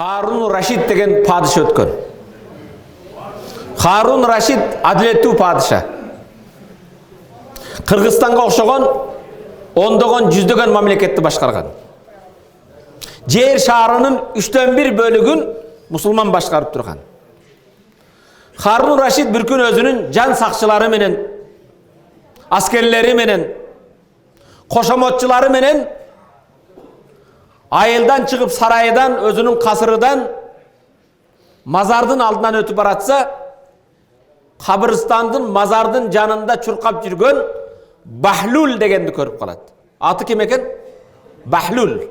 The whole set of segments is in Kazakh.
Harun Raşid деген padişah өткен. Harun Raşid adilеттүү padişah. Kırgızстанга окшогон ондогон жүздөгөн мамлекетти башкарган. Жер шарынын 1/3 бөлүгүн мусулман башкарып турган. Harun Raşid bir gün özünün can sakçıları menen, askerleri menen, koşamotçuları menen ayıldan çıkıp saraydan, özünün kasırıdan mazardın aldından ötüp baratsa, kabiristandın, mazardın canında çurkap жүргөн Bahlul degendi körüp kalat. Atı kim eken? Bahlul.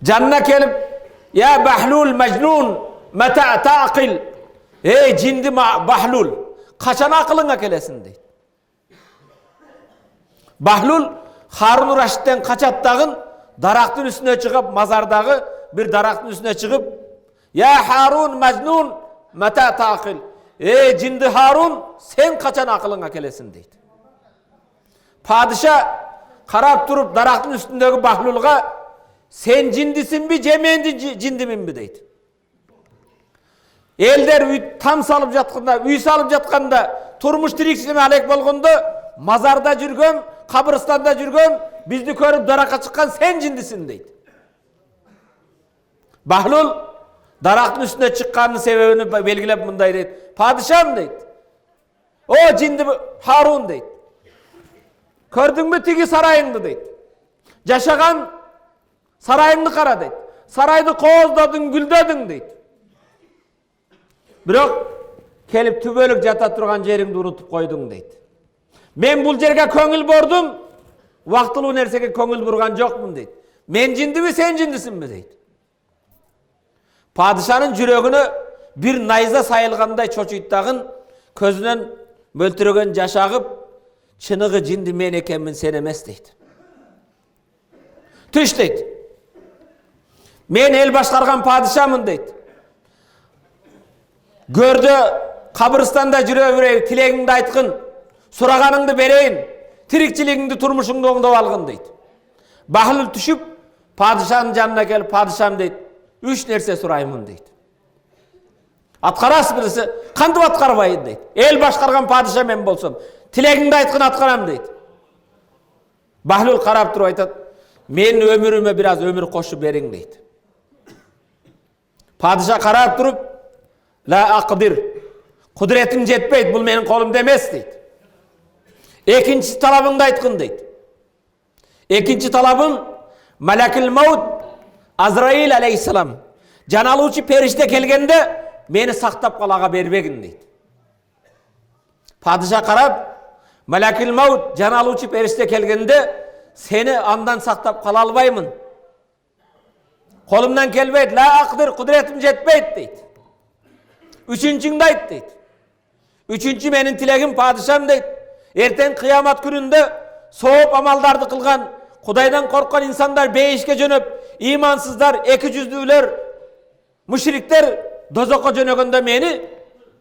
Canına kelip, ya Bahlul mecnun, meta ta'qil. Ey cindi Bahlul, kaçan akılına kelesin deydi. Bahlul, Harun Raşid'den kaçattağın, daraktın üstüne çıkıp, mazardağı bir daraktın üstüne çıkıp, ya Harun mecnun, meta ta'qil. Ey cindi Harun, sen kaçan akılına kelesin deydi. Padişah karap durup daraktın üstündeki Bahlul'a, sen cindisin mi, cemendi cindimin mi deydi. Elder tam salıp jatkanda, uy salıp jatkanda, turmuş tirikçilime alek bolganda, mazarda жүргөн, kabiristanda жүргөн, bizni körüp daraka çıkan sen cindisin deydi. Bahlul daraktın üstüne çıkkanın sebebini belgilep mınday deydi. Padişahım deydi. O cindi Harun deydi. Kördün mü tigi sarayındı deydi. Yaşagan sarayını kara deydi. Saraydı kozladın, güldedin deydi. Biroq kelip tübölük jata turgan jeringdi unutup koydun deydi. Men bul jerge köngül bordum, vaktılуу nersege köngül burgan jokmун deydi. Men cindimi, sen cindisinmi deydi. Padişanın жүрөгүнө bir nayza sayılganday çoçuyttagın, közünen möltürögen jaş agıp, çınıgı cindi men ekenmin, sen emes deydi. Tüş deydi. Men el başkargan padişamın deydi. Gördü, kabiristanda жүрө tilegingdi aytkın, suraganыңды bereyin, tirikçiliğingdi, turmuşuңdu oңdop algın deydi. Bahlul düşüp, padişanın janına gelip, padişam deydi, 3 nerse surayımın deydi. Atkaras birisi, kandıp atkarbayın deydi. El başkargan padişa men bolsam, tilegingdi aytkın atkaram deydi. Bahlul karap turup aytat, men ömürüme biraz ömür koşup berin deydi. Padişa karap turup, la aqdir, kudretim jetpeydi, bul menin kolumda emes deydi. Ekinci talabыңды aytkın deydi. Ekinci talabın, Malakil Maut, Azrail aleyhissalam, can aluvchi perişte kelgende, meni saktap kalaga berbegin deydi. Padişa karap, Malakil Maut, can aluvchi perişte kelgende, seni andan saktap kala albaymın. Kolumdan kelbeydi, la aqdir, kudretim jetpeydi deydi. Üçüncüңді ayt deydi. Üçüncü menin tilegim padişam deydi. Erten kıyamat gününde soğup amaldardı kılgan, Kudaydan korkan insanlar beyişke jönöp, imansızlar, eki yüzlüler, müşrikler dozokka jönögöndө meni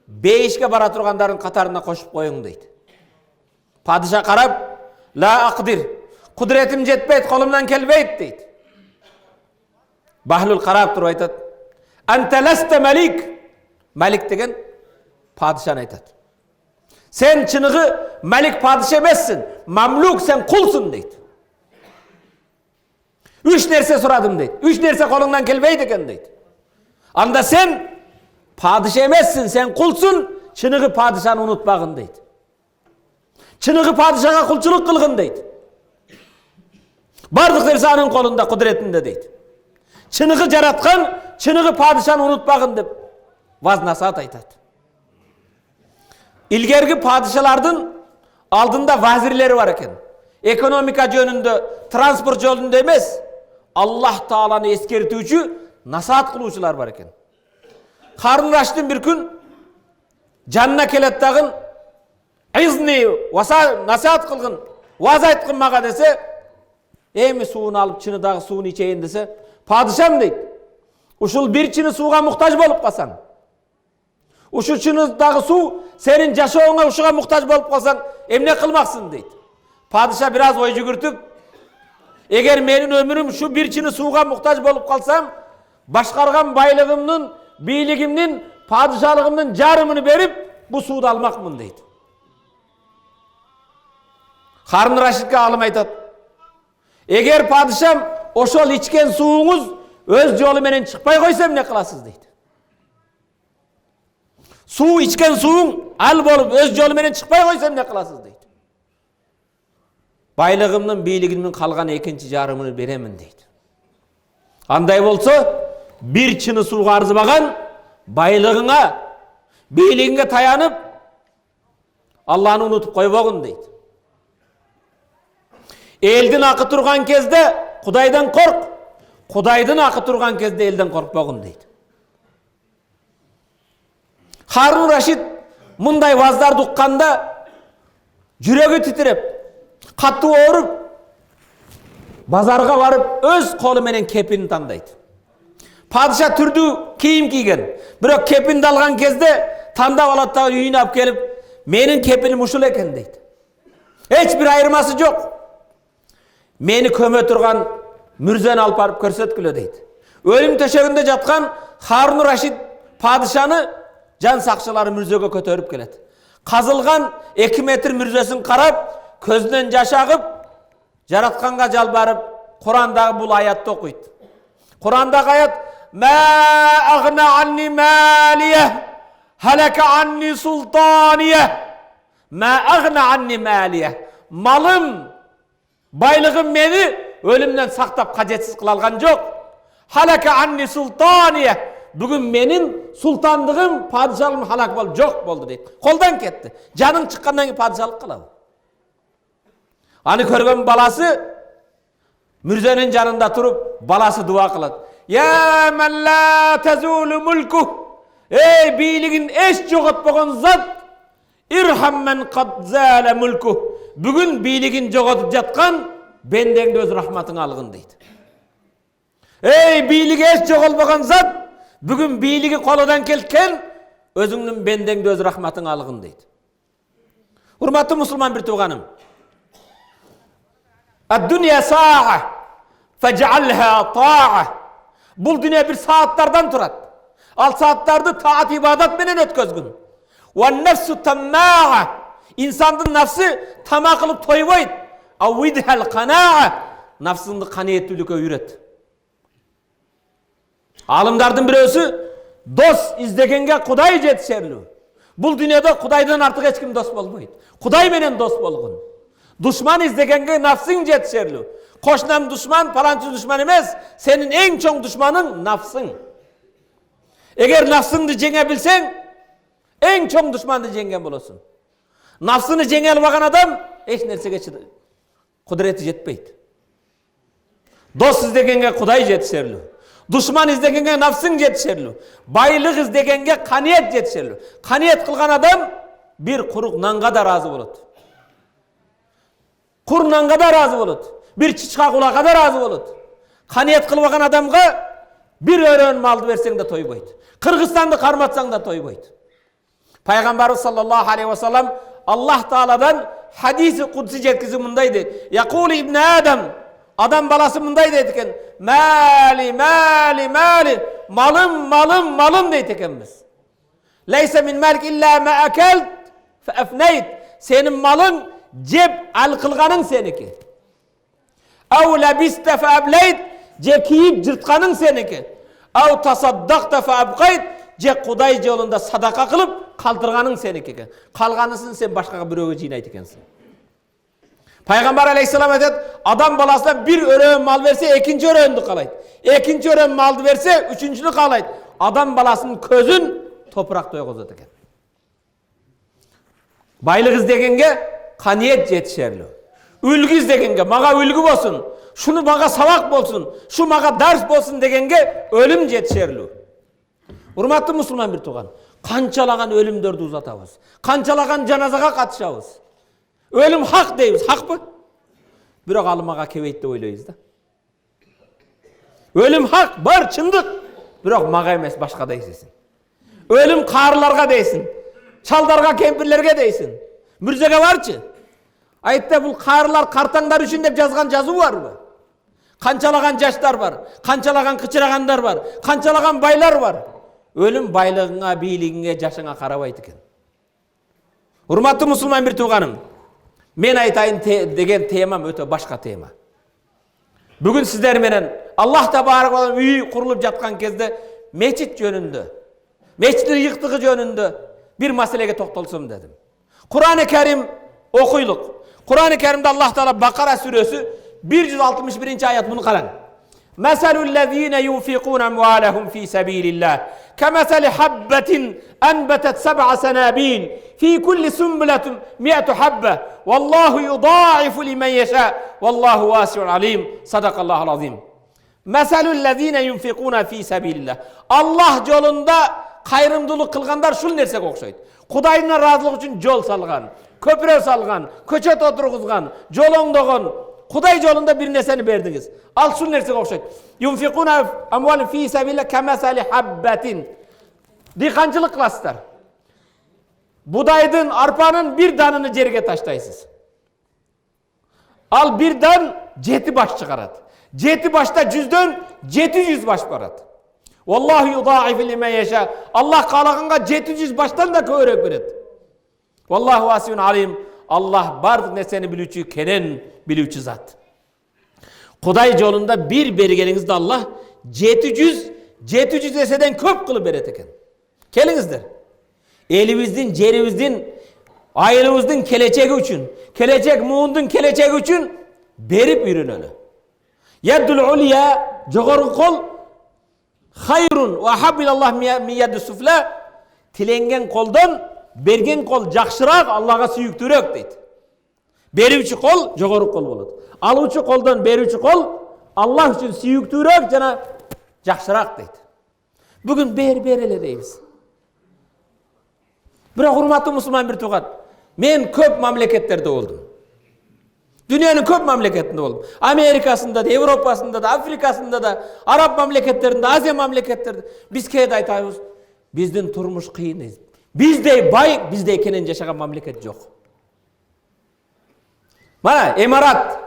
beyişke bara turganların katarına koşup koyun deydi. Padişah karap, la aqdir, kudretim jetpeyt, kolumdan kelbeyt deydi. Bahlul karap turup aytat, ente leste melik, melik degen padişahına aytat. Sen çınığı melik padişah emezsin, mamluk, sen kulsun deydi. 3 nerse suradım deydi. 3 nerse kolundan kelbeydi eken deydi. Anda sen padişah emezsin, sen kulsun, çınığı padişahını unutmagın deydi. Çınığı padişaha kulçuluk kılgın deydi. Bardık nerse anın kolunda, kudretinde deydi. Çınığı jaratkan, çınığı padişahını unutmagın deyip vaz nasihat aytat. İlgergi padişalardın aldında vazirleri var eken. Ekonomika jönündө, transport jolunda emes, Allah Taala'nı eskertүүчү, nasihat kıluvçular var eken. Harun Raşid'in bir gün canına kelet dagın, izni, nasihat kılgın, vaz aytkın maga dese, emi suunu alıp çınıdagı suunu içeyin dese, padişam deydi. Uşul bir çini suuga muhtaç bolup kalsan, uşul çınıdagı su senin jaşooңa uşuga muhtaç bolup kalsan, emne kılmaksın deydi. Padişah biraz oy jügürtüp, eğer menin ömürüm şu bir çini suuga muhtaç bolup kalsam, башкарган байлыгымдын, бийлигимдин, падышалыгымдын жарымын берип, бу сууду алмакмын дейт. Харун Рашидке алым айтат: эгер падышам ошол ичкен сууңуз өз жолу менен чыкпай койсо эмне кыласыз дейт. Суу ичкен сууң ал болуп өз жолу менен чыкпай койсо эмне кыласыз дейт. Байлыгымдын, бийлигимдин калган экинчи жарымын беремин дейт. Андай болсо, бир чыны сууга арзыбаган байлыгыңа, бийлигиңе таянып, Алланы унутуп койбогун дейт. Элдин акы турган кезде Кудайдан корк, Кудайдын акы турган кезде элден коркпогун дейт. Харун Рашид мындай ваздарды укканда жүрөгү титиреп, катуу ооруп, базарга барып өз колу менен кепин тандайт. Падыша түрдүү кийим кийген, бирок кепинди алган кезде тандап алат да үйүнө алып келип, менин кепиним ушул экен дейт. Эч бир айырмасы жок. Мени көмө турган мүрзени алып барып көрсөткүлө дейт. Өлүм төшөгүндө жаткан Харун Рашид падышаны жан сакчылары мүрзөгө көтөрүп келет. Казылган 2 метр мүрзөсүн карап, көзүнөн жаш агып, жаратканга жалбарып, Курандагы бул аятты окуйт. Курандагы аят: "Ма агна анни малия, халака анни султания." Ма агна анни малия. Малым, байлыгым мени өлүмдөн сактап кажетсиз кыла алган жок. Халака анни султания. Бүгүн менин султандыгым, падышалыгым халак болуп жок болду дейт. Колдон кетти. Жаның чыккандан кийин падышалык кылабы? Аны көргөн баласы мүрзөнүн жанында туруп, баласы дуа кылат. Я ман ла тазулу мулку. Эй, бийлигин эч жоготпогон зат, ирхам мен кад зала мулку. Бүгүн бийлигин жоготуп жаткан бендеңди өз рахматыңа алгын дейт. Эй, бийлиги эч жоголбогон зат, бүгүн бийлиги колудан келген өзүңдүн бендеңди өз рахматыңа алгын дейт. Урматтуу мусулман бир тууганым, ад-дуnya sa'a faj'alha ta'a. Бул дүние бир сааттардан турат. Ал сааттарды таат ибадат менен өткөзгүн. Ва нафсу таммаа. Инсандын нафсы тамак кылып тойбойт. Авидхал канаа. Нафсынды каниеттүүлүккө үйрөт. Алымдардын бирөөсү дос издегенге Кудай жетишерлүү. Бул дүниеде Кудайдан артык эч ким дос болбойт. Кудай менен дос болгон. Душман издегенге нафсың жетишерлүү. Кошнам душман, паланчы душман эмес, сенин эң чоң душманың нафсың. Эгер нафсыңды жеңе билсең, эң чоң душманды жеңген болосуң. Нафсыны жеңе албаган адам эч нерсеге кудурети жетпейт. Дос издегенге Кудай жетишерлүү. Душман издегенге нафсың жетишерлүү. Байлык издегенге каниет жетишерлүү. Каниет кылган адам бир курук нанга да разы болот. Кур нанга да разы болот. Бир чычка кулакка да разы болот. Каниет кылбаган адамга бир өрөн малды берсең да тойбойт. Кыргызстанды карматсаң да тойбойт. Пайгамбарыбыз саллаллаху алейхи ва саллам Аллах Тааладан хадиси кудси жеткизип мындай дейт. Якул ибн Адам, адам баласы мындай дейт экен. Мали, мали, мали. Малым, малым, малым дейт экенбиз. Лейса мин малик илля ма акалт фа афнайт. Сенин малың жеп ал кылганың сеники. Ау лабиста фа аблайт. Же кийип жыртканың сеники. Ау тасаддакта фа абкайт. Же Кудай жолунда садака кылып калтырганың сеники экен. Калганысын сен башкага бирөөгө жыйнайт экенсиң. Пайгамбар алейхиссалам айтат, адам баласына бир өрөөн мал берсе, экинчи өрөөндү каалайт. Экинчи өрөөн малды берсе, үчүнчүнү каалайт. Адам баласынын көзүн топуракта ойгозот экен. Байлык издегенге каниет жетишерлүү. Үлгү издегенге мага үлгү болсун, шуну мага сабак болсун, шу мага дарс болсун дегенге өлүм жетишерлүү. Урматтуу мусулман бир тууган, канчалаган өлүмдөрдү узатабыз, канчалаган жаназага катышабыз. Өлүм хак дейбиз, хакпы? Бирок ал мага кебейт деп ойлойбуз да. Өлүм хак, бар, чындык, бирок мага эмес, башка дейсиң. Өлүм каарыларга дейсиң, чалдарга, кемпирлерге дейсиң. Мүрзөгө барчы. Айтты бул каарылар картаңдар үчүн деп жазган жазуу барбы? Kançalagan жаштар бар, канчалаган кычырагандар бар, канчалаган байлар бар. Өлүм байлыгыңа, бийлигиңе, жашыңа карабайт экен. Урматтуу мусулман бир тууганым, мен айтайын деген темам өтө башка тема. Бүгүн сиздер менен Аллах табарак ва таала үй курулуп жаткан кезде мечит жөнүндө, мечиттин ыйыктыгы жөнүндө бир маселеге токтолсом дедим. Кур'ан-ы Керим окуйлук. Кур'ан-ы Керимде Аллах Таала Бакара сүрөсү 161 аят муну караң. Masalul-lezine yunfikun amwalahum fi sabilillah kemathali habbatin anbatat sab'a sanabil fi kulli sunbulatin 100 habba wallahu yudaifu limen yasha wallahu wasi'un alim. Sadaqallahul azim. Masalul-lezine yunfikuna fi sabilillah. Allah jolunda kayrımdılık kılganlar şul nersege okşayt. Kudayın razılık üçün jol salgan, köprü salgan, köçet oturguzgan, jol oңдогон, Kuday jolunda bir nerseni berdiniz. Al şul nersege okşayt. Yunfikuna amwalahum fi sabilillah kemathali habbatin. Dikançılık kılasızlar. Budaydın, arpanın bir danını jerge taştaysız. Al bir dan 7 baş çıkarat. 7 başta 100'den 700 baş barat. Wallahu yudaifu limen yasha. Allah kalaganga 700 baştan da köörek beret. Wallahu wasi'un alim. Allah bardıq neseni bilүүчү, kenen bilүүчү zat. Kuday jolunda bir bergeningizde Allah 700 eseden köp kılıp beret eken. Kelinizdir. Elimizdin, jerimizdin, ailemizdin keleceği üçün, kelecek muğundun keleceği üçün berip ürünölü. Yaddul ulya, jogorgu kol, hayrun ve habbilallah min yaddi sufla. Tilengen koldan bergen kol jakşırak, Allah'a sүйüktürök deydi. Berүүчү kol jogorgu kol bolot. Alуучу koldan berүүчү kol Allah üçün sүйüktürök jana jakşırak deydi. Bugün berele deymiz. Biroq hurmattуу musulman bir tuğan, men köp mamleketlerde oldum. Dünyanın köp mamleketinde oldum. Amerikasında da, Avrupasında da, Afrikasında da, Arap mamleketlerinde, Asya mamleketlerinde. Biz kayda aytayız, bizdin turmuş kıyın. Bizde bay, bizde kenen yaşagan mamleket yok. Mana Emirat,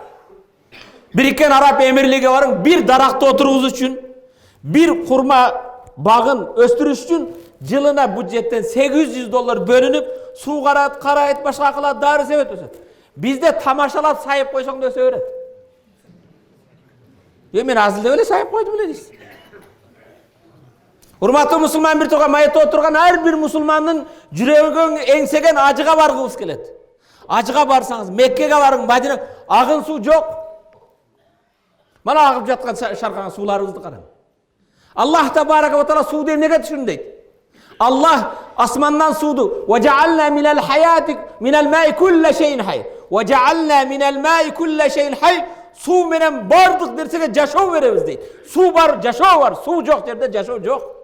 Birikкен Arap Emirliği varın, bir darakta oturduğunuz için, bir kurma bağın östürüş için, yılına budjetten $800 bölünüp, su karayet, başka kılat, darı sevet öset. Bizde tamaşalap sahip koysan da öse öğret. Men azilde öyle sahip koydum öyle deysiz. Hurmatlı musulman bir toğa mayette oturgan her bir musulmanın yüreğin engsegen acıga bargıbız kelet. Acıga barsanız, Mekke'ge varın, Madina, ağın su yok. Mana ağıp jatkan şarkan sularımızdı qarang. Allah tabaraka ve taala su deyip nege düşün deydi. Allah asmandan sudu. Ve cealna minel hayati minel ma'i kulle şeyin hayy. Ve cealna minel ma'i kulle şeyin hayy. Su menen bardık dersege jaşoo veremiz deydi. Su var, jaşoo var. Su yok derde jaşoo yok.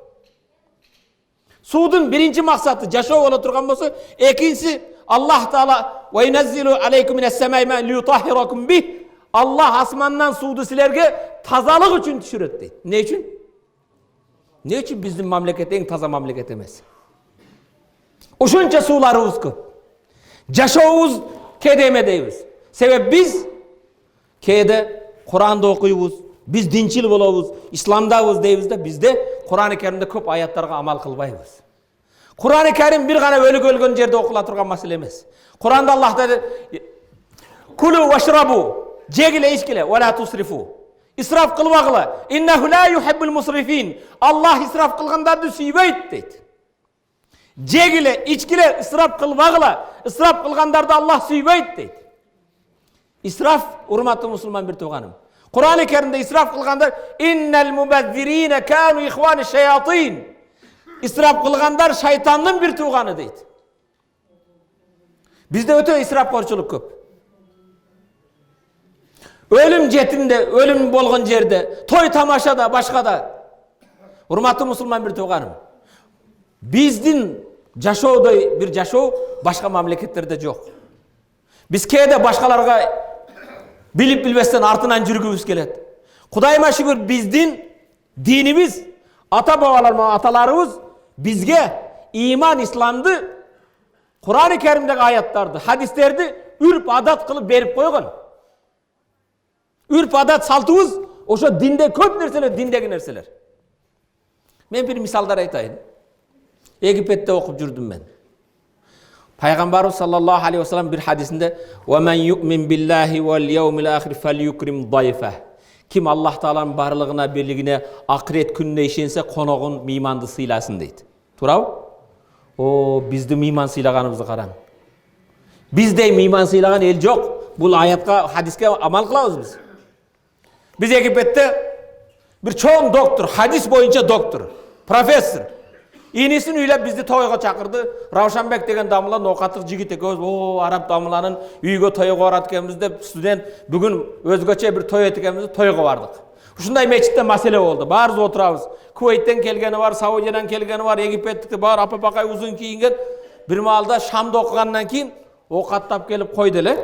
Sudun birinci maksatı jaşoo ola turgan bolsa, ekinçisi Allah Taala ve yunezzilu aleykum mines semai ma'an liyutahhirakum bih. Allah asmandan sudu silerge tazalık için düşüret deydi. Ne için? Ne için bizim mamleket en taza mamleket emez? Uşunca sularımız köp. Jaşoğuz kedeme deymiz. Sebep biz kede Kur'an'da okuyubuz, biz dinçil bolabız, İslam'dabız deymiz de bizde Kur'an-ı Kerim'de köp ayatlarga amal kılbayız. Kur'an-ı Kerim bir gana ölü yerde okula turgan masele emez. Kur'an'da Allah dedi: "Kulu veşrabu." Jegile içkile ve la tusrifu. İsraf kılmakla. İnnehu la yuhibbul musrifin. Allah israf kılgandardı süybeyt deydi. Jegile içkile israf kılmakla. İsraf kılgandardı Allah süybeyt deydi. İsraf, hurmatlı musulman bir tuğanım. Kur'an-ı Kerim'de israf kılgandar innel mubezzirine kanu ihvani şeyatin. İsraf kılgandar şeytanın bir tuğanı deydi. Bizde öte israf korçuluk köp. Ölüm jetinde, ölüm bolğan jerde, toy tamaşada, başkada. Hurmatlı musulman bir tuğanım. Bizdin jaşooday bir jaşoo başka mamleketlerde yok. Biz kede başkalarga bilip bilmezden артынан жүрgübüz kelet. Kudayma şükür bizdin dinimiz, atalarımız bizge iman İslam'dı, Kur'an-ı Kerim'deki ayetlerdi, hadislerdi, ürp adat kılıp berip koygan. Ürp adat saltımız Ошо динде көп нерселер, диндеги нерселер. Мен bir мисалдар айтайын. Египетте окуп жүрдүм мен. Пайгамбарыбыз саллаллаху алейхи вассалам bir hadisinde "Ve men yu'min billahi vel yevmil ahir felyukrim dayfa." Kim Allah Taala'nın barlığına, birligine, ahiret gününe işense konogун мейманды сыйласын дейт. Туурабы? О, бизди мейман сыйлаганыбызды караң. Биздей мейман сыйлаган эл жок. Бул аятка, хадиске амал кылабыз биз. Биз Египетте bir чоң доктор, хадис боюнча доктор, профессор. Инисин үйлеп бизди тойго чакырды. Равшанбек деген дамылан оокаттык жигит экөөбүз, о, араб дамыланын үйгө тойго барат экенбиз деп студент бүгүн өзгөчө bir той этет экенбиз, тойго бардык. Ушундай мечитте маселе болду. Баарыбыз отурабыз. Кувейттен келгени бар, Саудиядан келгени бар, Египеттикти бар, апа-бакай узун кийинген. Bir маалда Шамда окугандан кийин оокаттап келип койду эле.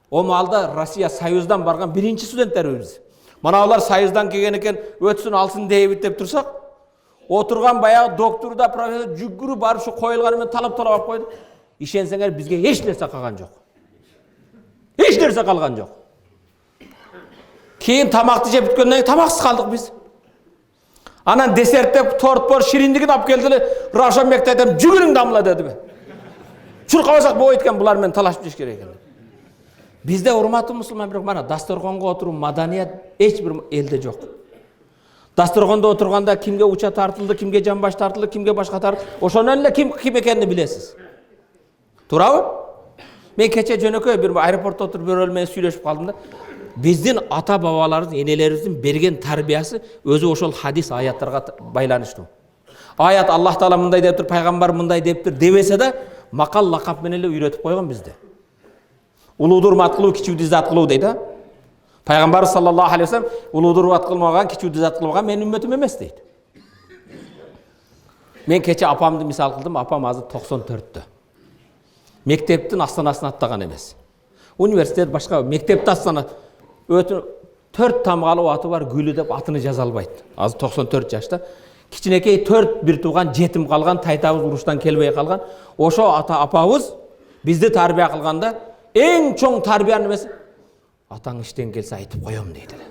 О маалда Россия Союздан барган биринчи студенттерибиз. Мана алар Союздан келген экен, өтсүн алсын дейбит деп турсак, отурган баягы доктор да профессор жүгүрүп барып ушу коюлганы менен талап алып койду. Ишенсеңер бизге эч нерсе калган жок. Эч нерсе калган жок. Кийин тамакты жеп бүткөндөн кийин тамаксыз калдык биз. Анан десертте торт бар, шириндигин алып келди. Равшанбек айтам, жүгүрүң дамла дедиби. Чуркабасак болбойт экен, булар менен талашып жеш керек экен. Bizde урматтуу мусулман бирок мана дасторгонго отуруу маданият эч бир элде жок. Дасторгондо отурганда кимге уча тартылды, кимге жамбаш тартылды, кимге башка тартылды, ошонун эле ким экенин билесиз. Туурабы? Мен кече жөнөкөй бир аэропортто отуруп бирөө менен сүйлөшүп калдым да. Биздин ата бабаларыбыз, энелерибиздин берген тарбиясы өзү ошол хадис аяттарга байланыштуу. Аят Аллах Таала мындай дептир, пайгамбар мындай дептир дебесе да, макал лакап менен эле үйрөтүп койгон бизде. Улууду урмат кылуу, кичүүдү иззат кылуу дейт. Пайгамбар саллаллаху алейхи вассалам улууду урмат кылмаган, кичүүдү иззат кылмаган менин үммөтүм эмес дейт. Мен кече апамды мисал кылдым, апам азыр 94-тө. Мектептин астанасын аттаган эмес. Университет башка, мектепти астана өтү 4 тамгалуу аты бар, Гүлү деп атыны жаза албайт. Азыр 94 жашта. Кичинекей 4 бир тууган жетим калган, тайтабыз уруштан келбей калган. Ошо ата апабыз бизди тарбия кылганда эң чоң тарбияны эмес, атаң иштен келсе айтып коем дейт эле.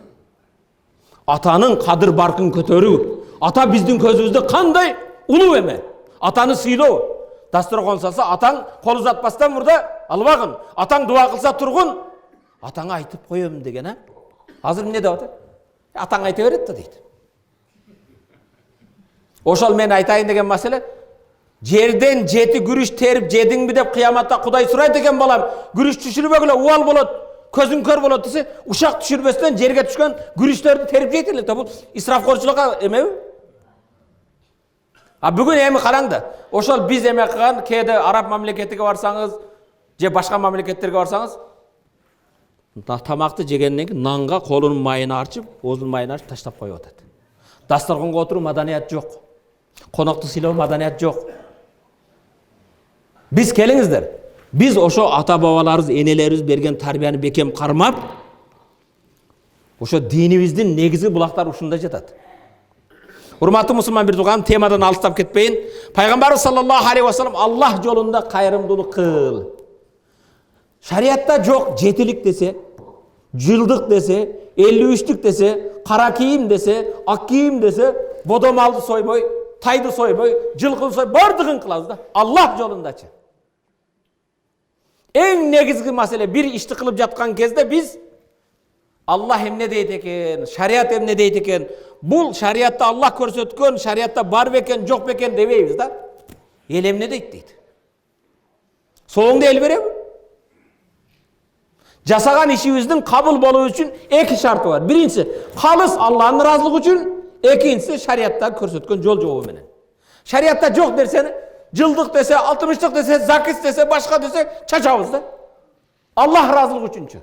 Атанын кадыр баркын көтөрүү. Ата биздин көзүбүздө кандай улуу эме. Атаны сыйлоо. Дасторгон салса, атаң кол узатпастан мурда албагын. Атаң дуа кылса тургун. Атаңа айтып коем деген, а? Азыр эмне деп атат? Атаң айта берет да дейт. Ошол мен айтайын деген маселе, жерден жети күрүш терип жедиңби деп кыяматта Кудай сурайт экен балам. Күрүш түшүрбөгүлө убал болот, көзүң көр болот десе, ушак түшүрбөстөн жерге түшкөн күрүштөрдү терип жейт эле. Бул исрафкорчулукка эмеби? А бүгүн эми караң да, ошол биз эме кылган, кээде араб мамлекетиге барсаңыз, же башка мамлекеттерге барсаңыз, тамакты жегенден кийин нанга колунун майын арчып, оозунун майын арчып таштап коюп атат. Дасторгонго отуруу маданият жок. Конокту сыйлоо маданият жок. Биз келиңиздер. Биз ошо ата бабаларыбыз, энелерибиз берген тарбияны бекем кармап, ошо динибиздин негизи булактар ушунда жатат. Урматтуу мусулман бир тууган, темадан алыстап кетпейин. Пайгамбарыбыз саллаллаху алейхи вассалам Аллах жолунда кайрымдуулук кыл. Шариатта жок жетилик десе, жылдык десе, 53-тік десе, кара кийим десе, ак кийим десе, бодомалды сойбой, тайды сойбой, жылкын сойбой, бардыгын кылабыз да. Аллах жолундачы. Эң негизги маселе, бир ишти кылып жаткан кезде биз Аллах эмне дейт экен, шариат эмне дейт экен, бул шариатта Аллах көрсөткөн, шариатта бар бекен, жок бекен дебейбиз да. Эл эмне дейт дейт. Соңунда эл береби? Жасаган ишибиздин кабыл болуу үчүн эки шарты бар. Биринчиси, калыс Аллахтын ыраазылыгы үчүн, экинчиси шариатта көрсөткөн жол жобу менен. Шариатта жок нерсени жылдык десе, 60-тык десе, закис десе, башка десе чачабыз да. Аллах ыраазылыгы үчүнчү.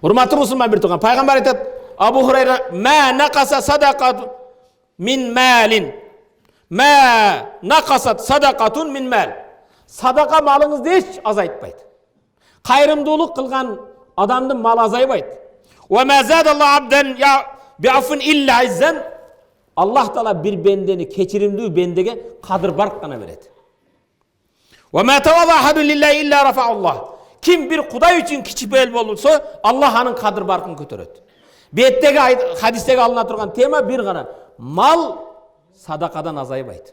Урматтуу мусулман бир тууган, пайгамбар айтат, Абу Хурайра, "Ма нақаса садақатун мин малин. Ма нақасат садақатун мин мал." Садака малыңызды эч азайтпайт. Кайрымдуулук кылган адамдын малы азайбайт. Ва ма задаллаху абдан би'афун илля иззан. Аллах Таала бир бендени, кечиримдүү бендеге кадыр барк гана берет. Ва ма тавада ахадун лиллахи илля рафааллах. Kim bir Kuday için kiçipel olursa Allah anın kadir barkın kötöröt. Bettegi hadistegi alına turgan tema bir gana. Mal sadakadan azaybaydı.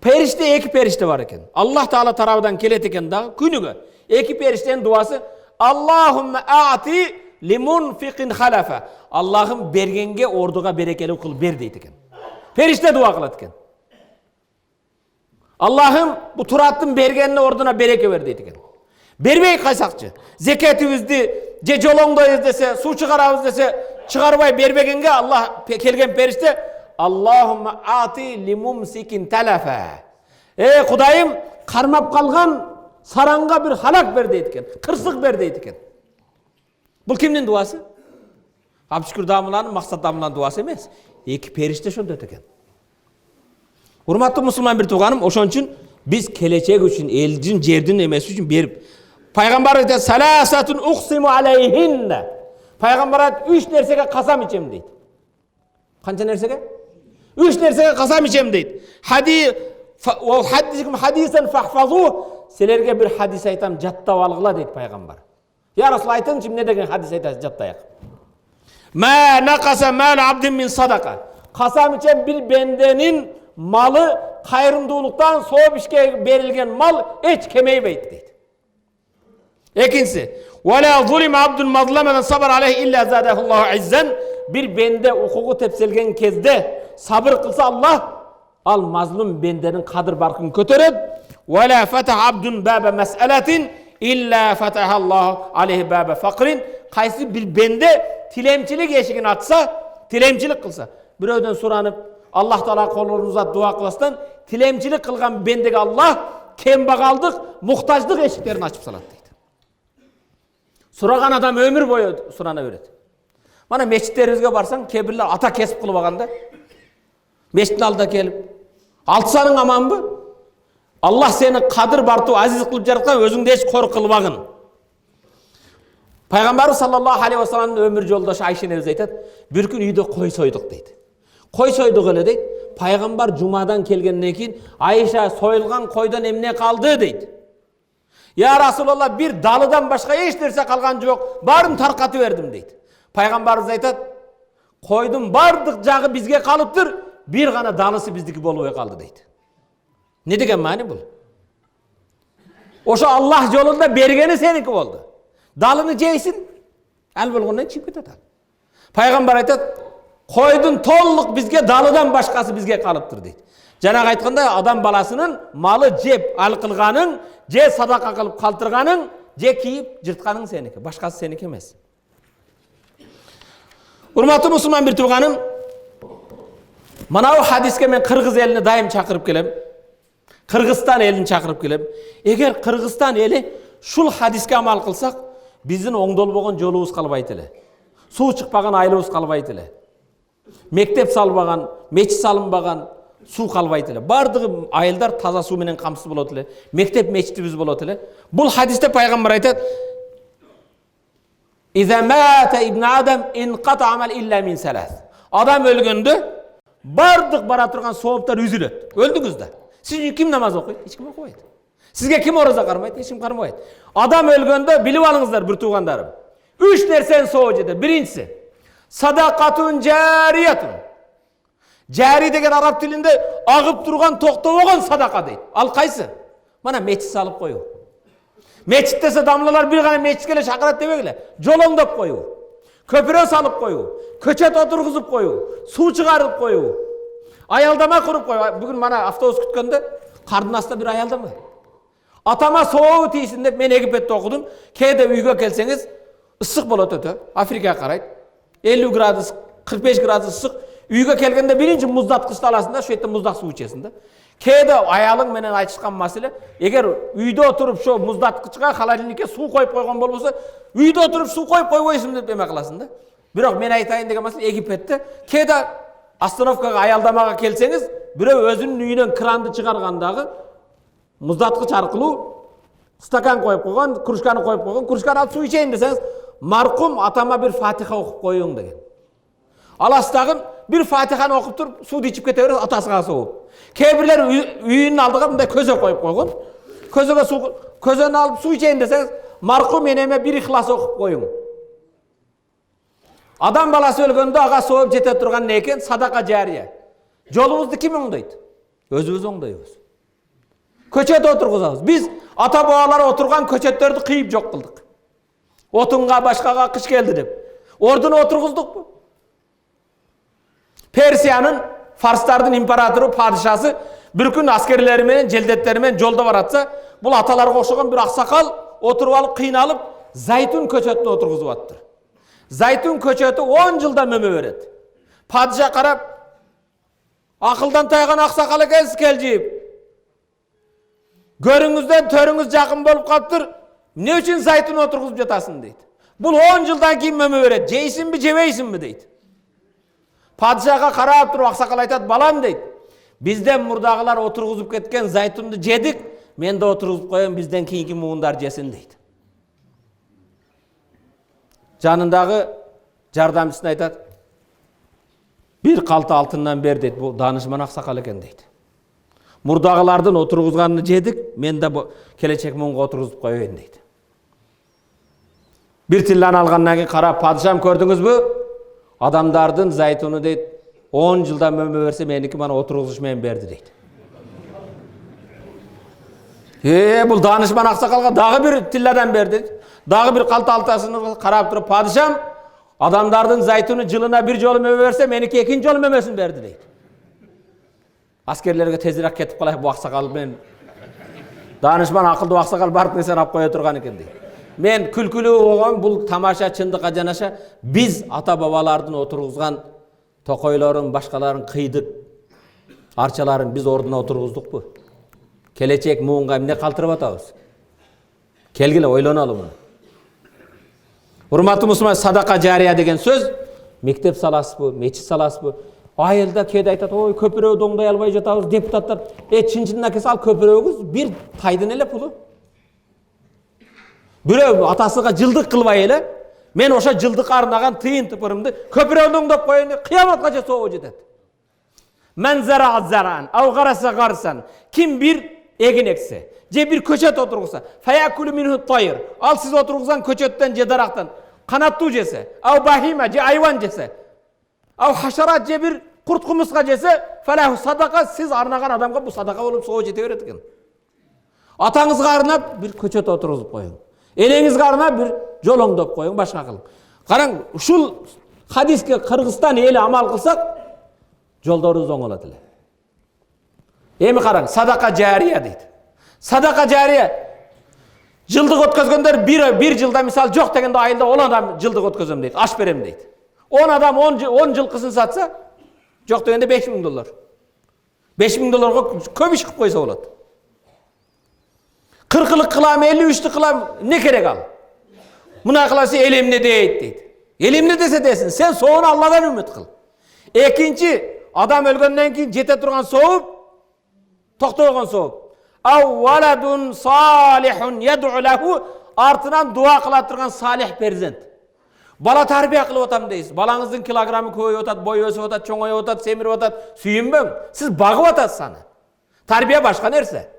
Perişte eki perişte var eken. Allah Teala tarafından kelet eken da günüge. Eki periştenin duası Allahümme a'ti limunfiqin halafa. Allah'ım bergenge orduga berekeli kıl ber deydi eken. Perişte dua kılat eken. Allah'ım bu turattın bergenine orduna bereke ver deydi eken. Berbey kaysakçı. Zeketimizni je jolongdoyuz dese, su çıkarabız dese çıkarbay berbegenge Allah kelgen perişte Allahümme ati limumsikin telefe. Kudayım karmap kalgan saranga bir halak ver deydiken. Kırsık ver deydiken. Bu kimnin duası? Abşükür damılanın maksat damılan duası emez. Eki perişte şunu öteken. Hurmatlı Müslüman bir tuğanım, oşon için biz kelecek için, elcin, cerdin emesi için berip. Peygamber ayet salasatun uqsimu aleyhinne. Peygamber ayet 3 nersege kasam içem deydi. Kança nersege? 3 nersege kasam içem deydi. Hadisen fahfazuh. Selerge bir hadis aytam jattap algıla deydi Peygamber. Ya Rasul aytın şimdi ne degen hadis aytası jattayak. Ma naqasa mal abdin min sadaka. Kasam içem bir bendenin malı hayrınduluktan soğuk işe verilgen mal hiç kemeybeydi deydi. İkincisi, وَلَا ظُلِمَ عَبْدٌ مَظْلَمَنًا صَبَرَ عَلَيْهِ إِلَّا زَادَهُ اللّٰهُ عِزَّنْ. Bir bende hukuku tepselgen kezde sabır kılsa Allah, al mazlum bendenin kadir barkını kötörüp, وَلَا فَتَحَ عَبْدٌ بَابَ مَسْأَلَةٍ إِلَّا فَتَحَ اللّٰهُ عَلَيْهِ بَابَ فَقْرٍ. Kaysi bir bende tilemçilik eşigini atsa, tilemçilik kılsa, bir öyden soranıp, Allah Teala kolunu uzat dua kılastan, tilemçilik kılgan bendeki Allah, kembagaldık, muhtaçlık eşiklerini açıp salat deydi. Suragan adam ömür boyu surana öğret. Bana meçitlerimizge barsan, kebirler ata kesip kılıp baganda. Meçitin alda kelip. Altsanın aman bu. Allah seni kadir bartu aziz kılıp jarıktan özüngde hiç kor kılbagın. Peygamber sallallahu aleyhi ve sellem'in ömür yoldaşı Ayşe neviz aytat. Bir gün uyda koy soyduk deydi. Koy soyduk öyle deydi. Peygamber cumadan kelgenden keyin Ayşe soyulgan koydan emne kaldı deydi. Ya Resulallah bir dalıdan başka hiç derse kalgan yok. Barın tarkatı verdim deydi. Peygamberimiz aytat. Koydum bardık jağı bizge kalıptır. Bir gana dalısı bizdeki boluya kaldı deydi. Ne degen mani bu? Oşo Allah yolunda bergeni seniki oldu. Dalını jeysin. Al bolgondan çıkıp ketet. Peygamber aytat. Koydun tolluk bizge dalıdan başkası bizge kalıptır deydi. Jana aytkanda adam balasının malı jep al kılganın, je sadaka kılıp kaltırganın, je kiyip jırtkanın seniki. Başkası seniki emas. Hurmatlı Müslüman bir tuğanım, mana o hadiske men Kırgız elini daim çakırıp kelem. Kırgızstan elini çakırıp kelem. Eğer Kırgızstan eli şul hadiske amal kılsak, bizin oңдол болгон жолубуз калбайт эле. Суу чыкпаган айлыбыз калбайт эле. Мектеп салбаган, мечит салынбаган, суу калбайт эле. Бардыгы айылдар таза суу менен камсыз болот эле. Мектеп мечитибиз болот эле. Бул хадисте пайгамбар айтат: "İza mata ibn Adam inqata amal illa min salas." Adam ölgöndө бардык бара турган сооптор үзүлөт. Өлдүңүз да. Siz kim namaz okuyt? Hiç kim okuyt. Sizge kim oruza karmayt? Hiç kim karmayt. Adam ölgöndө bilip alыңыздар bir tuğandarım. 3 nersen soğucu eder. Birincisi, sadakatun cariyatun. Cari degen Arap dilinde ağıp durgan toktobogон sadaka deydi. Al kaysı? Mana meçit salıp koyu. Meçit dese damlalar bir gana meçitkele şakarat demekle. Jolongdop koyu. Köpüre salıp koyu. Köçet oturguzup koyu. Su çıkarıp koyu. Ayaldama kurup koyu. Bugün mana avtobus kütkende kardın asında bir ayaldama. Atama soğuğu tiysin dep men Egipet'te okudum. Kede uyga kelseniz ısık bolot ötö. Afrika'ya karayt. 50 gradus, 45 gradus ısık. Uyga kelgende birinci muzdatqıçta alasında, şu yette muzdaq su içesinde. Kede ayalın menen aytışkan masele, eğer uyda oturup şu muzdatqıçka холодильникке su koyup koygan bolbosa, uyda oturup su koyup koyboysun dep emek kılasında. Biroq men aytayın degen masele Egipet'te kede остановкага ayaldamaga kelseniz, birөө özünün үйүнөн kranды çıkargandağı muzdatqıç arkылуу stakan koyup koygan, krужканы koyup koygan, krужканы alıp su içeyim deseniz, markum atama bir Fatiha okup koyun degen. Alastağın bir Fatiha'nı okup durup su içip keteveriz atasıga soğup. Kebirler uyunun aldığa bunda köze koyup koygun. Көзөнө алып суу içeyim deseniz, marhum eneme bir ihlas okup koyun. Adam balası ölgöndө ага соғып жете турган не экен? Садака жария. Жолубузду ким оңдойт? Өзүбүз оңдойбуз. Көчөт отургузабыз. Биз ата бабалар отурган көчөттөрдү кыйып жок кылдык. Отунга башкага кыш келди деп. Ордуна отургуздукпу? Персиянын, фарстардын императору, падышасы bir күн аскерлери менен, желдеттери менен жолдо баратса, бул аталарга окшогон bir аксакал отуруп алып, кыйналып, зайтун көчөтүнө отургузуп аттыр. Зайтун көчөтү 10 жылда мөмө берет. Падыша карап, акылдан тайган аксакал экенсиз келжип. Көрүңүздөн төрүңүз жакын болуп калыптыр. Эмне үчүн зайтун отургузуп жатасың дейт. Бул 10 жылдан кийин мөмө берет. Жейсиңби, жебейсиңби дейт. Падышага карап туруп аксакал айтат, балам дейт. Бизден мурдагылар отургузуп кеткен зайтунду жедик, мен да отургузуп коем, бизден кийинки муундар жесин дейт. Жанындагы жардамчысын айтат, bir калты алтындан бер дейт, бул данышман аксакал экен дейт. Мурдагылардын отургузганын жедик, мен да келечек муунга отургузуп коеюн дейт. Bir тилланы алгандан кийин карап, падышам көрдүңүзбү? Адамдардын зайтуну дейт, 10 жылда мөмө берсе, меники мана отургузуш менен берди дейт. Бул данышман аксакалга дагы bir тилладан бер дейт. Дагы bir калты алтасын карап туруп, падышам, адамдардын зайтуну жылына bir жолу мөмө берсе, меники экинчи жолу мөмөсүн берди дейт. Аскерлерге тезирээк кетип калайык, бу аксакал менен данышман акылдуу аксакал барып нерсени алып кое турган экен дейт. Мен күлкүлүү болгон бул тамаша, чындыкка жанаша, биз ата бабалардын отургузган токойлорун, башкаларын кыйдык, арчаларын биз ордуна отургуздукпу? Келечек муунга эмне калтырып атабыз? Келгиле ойлонолу муну. Урматтуу мусулман, садака жария деген сөз, мектеп саласызбы, мечит саласызбы? Айылда кээде айтат, ой, көпүрөбү оңдой албай жатабыз, депутаттар, чын-чынына келсе ал көпүрөбүз бир тайдын эле пулу. Бирөө атасыга жылдык кылбай эле, мен ошо жылдыкка арнаган тыйын тыпырымды көпүрөбү оңдоп коеюн деп кыяматка соого жетет. Мен зара заран, ау гараса гарсан, ким bir эгин эксе, же bir көчөт отургузса, фаякулу минху тайр, ал сиз отургузган көчөттөн же дарактан канаттуу жесе, ау бахима же айван жесе, ау хашарат же bir курт кумуска жесе, фалаху садака, сиз арнаган адамга бу садака болуп соого жете берет экен. Атаңызга арнап bir көчөт отургузуп коюң. Элеңизге арнап bir жол оңдоп коюң, башка кылың. Караң, ушул хадиске Кыргызстан эли амал кылсак, жолдорубуз оңолот эле. Эми караң, садака жария дейт. Садака жария. Жылдык өткөзгөндөр bir жылда мисал жок дегенде айылда 10 адам жылдык өткөзөм дейт, аш берем дейт. 10 адам 10 жылкысын сатса, жок дегенде $5000. $5000 көп иш кылып койсо болот. 40'lık kılam, 53'lük kılam, ne gerek al? Buna kılası elimle deyit. Elimle dese desin, sen soğunu Allah'dan ümit kıl. İkinci, adam ölgönden keyin jete turgan soğup, toktogон soğup. Av valadun salihun yed'u lehu, artынан dua kıla turgan salih perzent. Bala tarbiya kılıp otam deysiz. Balаңыздың kilogramı koyup otat, boyu ösüp otat, çoğoyup otat, semirip otat, suyunböң. Siz bagıp otasız sana. Tarbiya başka nerse.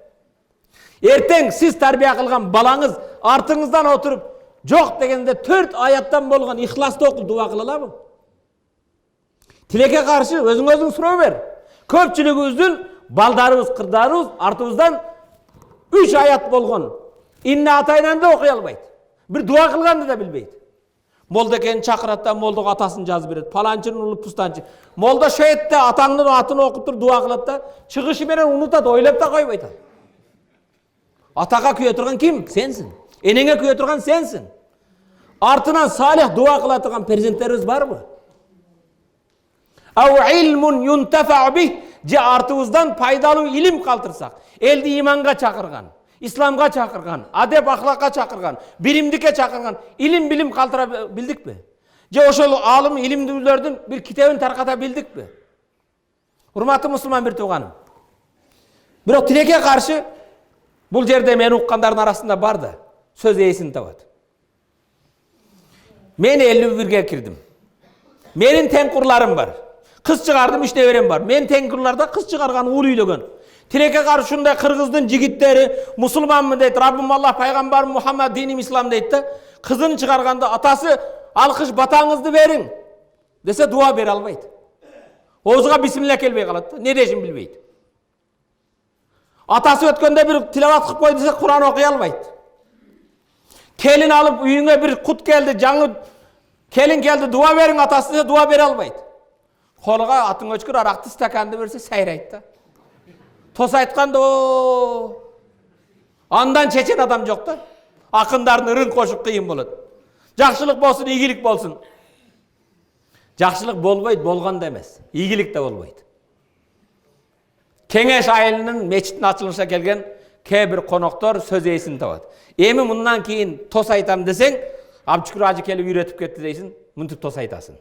Erteң siz tarbiya kılgan balаңыз артыңыздан oturup жоқ дегенде 4 ayattan болған ihlasты okul dua kılala mı? Tileke karşı özün суроо бер. Köpçülüğümüzdün baldarыбыз, kırdarыбыз артыбыздан 3 ayat болған. İnne atayынан da okuy albaydı. Bir dua kılganды da bilbeydi. Molda eken çakıratta molda atasını жазып берет. Palançının ulu pustançı. Molda şöhette atаңның atını okutur dua kılat da çıkışı menen unutat, oylap da koybaydı. Ataka küye turgan kim? Sensin. Enenge küye turgan sensin. Артынан salih dua kıla turgan perzentlerimiz var mı? Av ilmun yuntafa'u bih, je artıbızdan paydalı ilim kaltırsak, eldi imanға çakırgan, İslamға çakırgan, adep ahlakka çakırgan, bilimdike çakırgan, ilim bilim kaltıra bildik mi? Je oşol alım ilimdүүлөрдүн bir kitabın tarkata bildik mi? Hurmatlı Müslüman bir tuğanım. Bирок тилекке karşı бұл жерде мен уккандардын арасында бар да, сөз эсин табат. Мен 51'ge кирдим. Менин тең курларым бар. Кыз чыгардым, 3 неберем бар. Мен тең курларда кыз чыгарган уул үйлөгөн. Тилекке каршы ушундай кыргыздын жигиттери мусулманмын дейт, Раббим Аллах, пайгамбарым Мухаммад, диним ислам дейт да. Кызын чыгарганда атасы алкыш батаңызды бериң десе дуа бере албайт. Оозуга бисмилля келбей калат да, не дешин билбейт. Атасы өткөндө бир тилават кылып кой десе Куран окуй албайт. Келин алып үйүңө бир кут келди, жаңы келин келди, дуа бериң атасы десе дуа бере албайт. Колуга атын өчкүр аракты стаканды берсе сайрайт да. Тос айтканда андан чечен адам жок да. Акындардын ырын кошуп кыйын болот. Жакшылык болсун, ийгилик болсун. Жакшылык болбойт, болгондо эмес. Ийгилик да болбойт. Кеңеш айылынын мечиттин ачылышына келген кээ бир коноктор сөз эсин табат. Эми мындан кийин тос айтам десең, Абчүкүр ажы келип үйрөтүп кетти дейсиң, мынтип тос айтасың.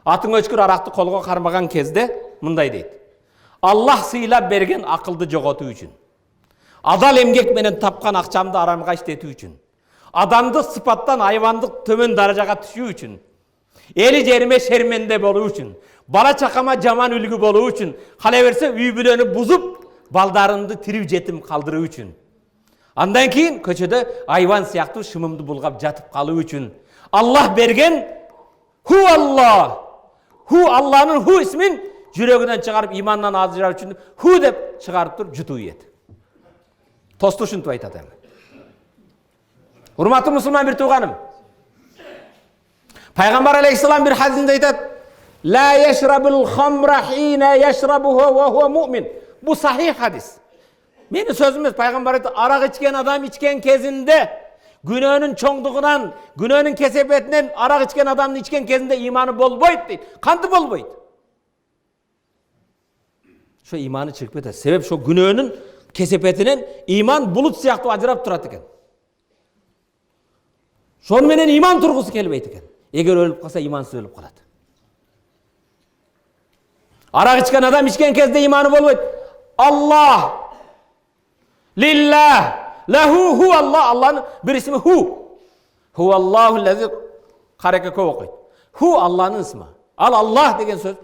Атың өчкүр аракты колго кармаган кезде мындай дейт. Аллах сыйлап берген акылды жоготуу үчүн, адал эмгек менен тапкан акчамды арамга иштетүү үчүн, адамдык сыпаттан айвандык төмөн даражага түшүү үчүн, эли жериме шерменде болуу үчүн, бала чакама жаман үлгү болуу үчүн, кала берсе үй бүлөнү бузуп, балдарымды тирүү жетим калдыруу үчүн. Андан кийин көчөдө айван сыяктуу шымымды булгап жатып калуу үчүн Аллах берген ху Аллах, ху Алланын ху исмин жүрөгүнөн чыгарып имандан ажырар үчүн ху деп чыгарып туруп жутуу ет. Тосту ушинтип айтат эми. Урматтуу мусулман бир тууганым. Пайгамбар алейхиссалам бир хадисинде айтат: "Ла яшрабул хамра хина яшрабуха ва хуа муъмин." Бу сахих хадис. Мени сөзүм эмес, пайгамбар айтат, арак ичкен адам ичкен кезинде күнөөнүн чоңдугунан, күнөөнүн кесепетинен арак ичкен адамдын ичкен кезинде иманы болбойт дейт. Кантип болбойт? Шо иманы чыгып кетет. Себеп шо күнөөнүн кесепетинен иман булут сыяктуу ажырап турат экен. Шон менен иман тургусу келбейт экен. Эгер өлүп калса имансыз өлүп калат. Арак ичкен адам ичкен кезде иманы болбойт. Аллах, лиллах, лаху ху Аллах, Аллахнын бир исми ху. Ху Аллаху лази карака көп окуйт. Ху Аллахнын исми. Ал Аллах деген сөз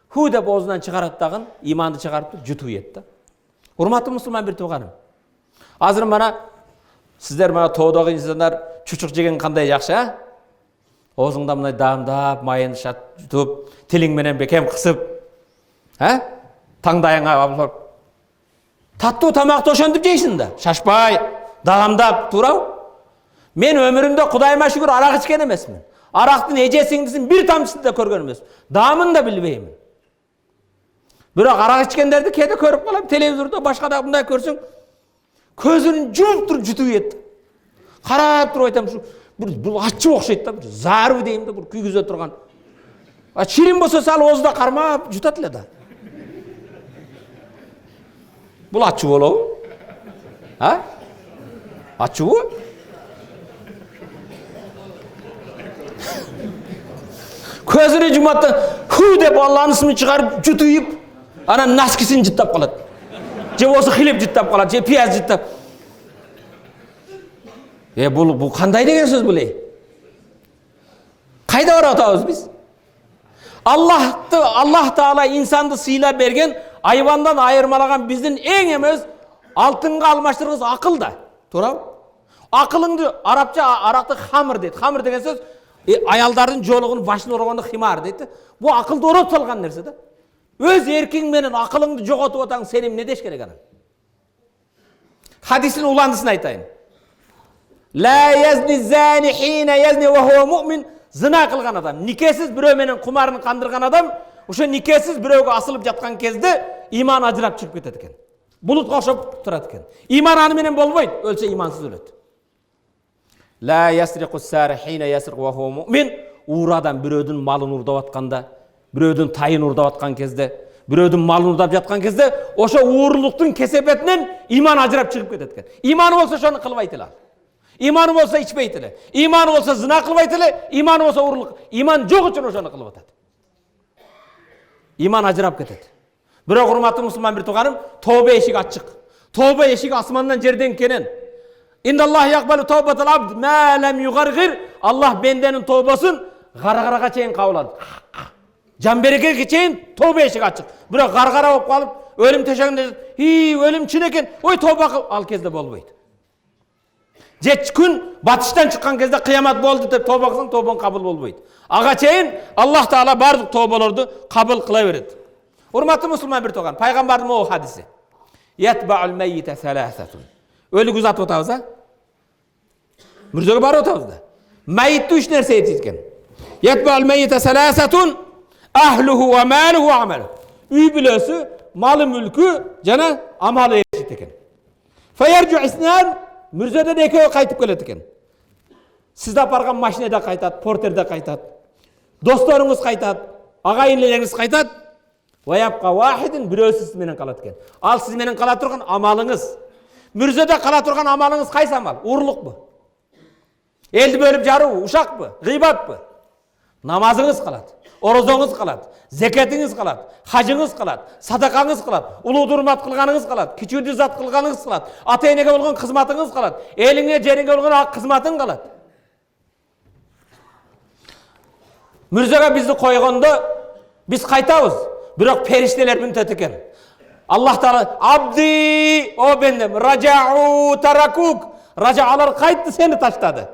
ху деп оозунан чыгарат дагы иманды чыгарып жутуу ет да. Урматтуу мусулман бир тууганым. Азыр мана сиздер мана тоодогу инсандар чучук жеген кандай жакшы, а? Оозуңда мындай даамдап, майын жутуп, тилиң менен бекем кысып, а? Таңдайыңа алып таттуу тамакты ошентип жейсиң да, шашпай, даамдап, туурабы? Мен өмүрүмдө Кудайыма шүгүр арак ичкен эмесмин. Арактын эже-сиңдисин бир тамчысын да көргөн эмесмин. Даамын да билбеймин. Бирок арак ичкендерди кээде көрүп калам, телевизордо, башкада мындай көрсөң, көзүн жумуп туруп жутуп ет. Карап туруп айтам, бул аччы окшойт да, зарбы дейм да, бул күйгүзө турган. Чирин болсо сал оозуда кармап жутат эле да. Бул аччы болобу? А? Аччыбы? Көзүнө жумат, ху деп Аллахнын исмин чыгарып жутуйуп, анан наскисин жыттап калат. Же болсо хилеп жыттап калат, же пияз жыттап. Бул кандай деген сөз бул? Кайда барып атабыз биз? Аллах Таала инсанды сыйлап берген, айвандан айырмалаган биздин эң эмес алтынга алмаштыргыс акыл да. Туурабы? Акылыңды арабча аракты хамыр дейт. Хамыр деген сөз аялдардын жоолугун башына орогондо химар дейт. Бу акылды ороп салган нерсе да. Өз эркиң менен акылыңды жоготуп атаң, сен эмне деш керек анан? Хадистин уландысын айтайын. Ла язни зани хина язни ва хуа муъмин. Зына кылган адам, никесиз бирөө менен кумарын кандырган адам, ошо никесиз бирөөгө асылып жаткан кезде иман ажырап чыгып кетет экен. Булутка окшоп турат экен. Иман аны менен болбойт, өлсө имансыз өлөт. Ла ясриқу сарихина ясриқу ва хуа муъмин. Урадан бирөөдүн малын урдап атканда, бирөөдүн тайын урдап аткан кезде, бирөөдүн малын урдап жаткан кезде, ошо уурлуктун кесепетинен иман ажырап чыгып кетет экен. Иманы болсо ошону кылбайт эле. Иманы болсо ичпейт эле. Иманы болсо зына кылбайт эле. Иманы болсо урлук. Иман жок үчүн ошону кылып атат. Иман ажырап кетет. Бирок урматтуу мусулман бир тууганым, тооба эшиги ачык. Тооба эшиги асмандан жерден кенен. Индаллах якбалу таубатал абд ма лам югаргир. Аллах бенденин тообасын гаргарага чейин кабыл алат. Жан берекеге чейин тооба эшиги ачык. Бирок гаргара болуп калып, өлім төшегінде өлім чын екен, ой тоба қыл, ал кезде болбайды. 7 күн батыштан шыққан кезде қиямат болды деп тоба қылсаң, тобаң қабыл болбайды. Аға чейін Аллах Таала барлық тобаларды қабыл қыла береді. Урматты мұсылман бір тоған, пайғамбардың о хадисі. Ятбаул мәйита саласатун. Өлік ұзатып отауыз, а? Мүрзеге бар отауыз да. Мәйітті үш нәрсе еткен. Ятбаул мәйита саласатун, ахлуху ва малуху ва амалу. Үй білесі, малы мүлкі, жана амалы етшет екен. Фаярджу иснан, мүрзеден екеуі қайтып келеді екен. Сізді апарған машинада қайтады, портерде қайтады. Достарыңыз қайтады, ағайынлеріңіз қайтады. Ваяпқа вахидин біреу сізменен қалады екен. Ал сізменен қала тұрған амалыңыз. Мүрзеде қала тұрған амалыңыз қайсы амал? Ұрлық бұ? Елді бөліп жару, ушақ бұ? Ғибат бұ? Намазыңыз қалады, оразаңыз қалады, зекетіңіз қалады, хажыңыз қалады, садақаңыз қалады, ұлы дұрмат қылғаныңыз қалады, кичуді зат қылғаныңыз қалады, ата-енеге болған қызматыңыз қалады, еліңе, жеріңе болған қызматың қалады. Мүрзеге бізді қойғанда біз қайтауыз, бірақ періштелер мүнтет екен. Аллах Таала, абди, о бендем, ражау таракук, ражаалар қайтты, сені таштады.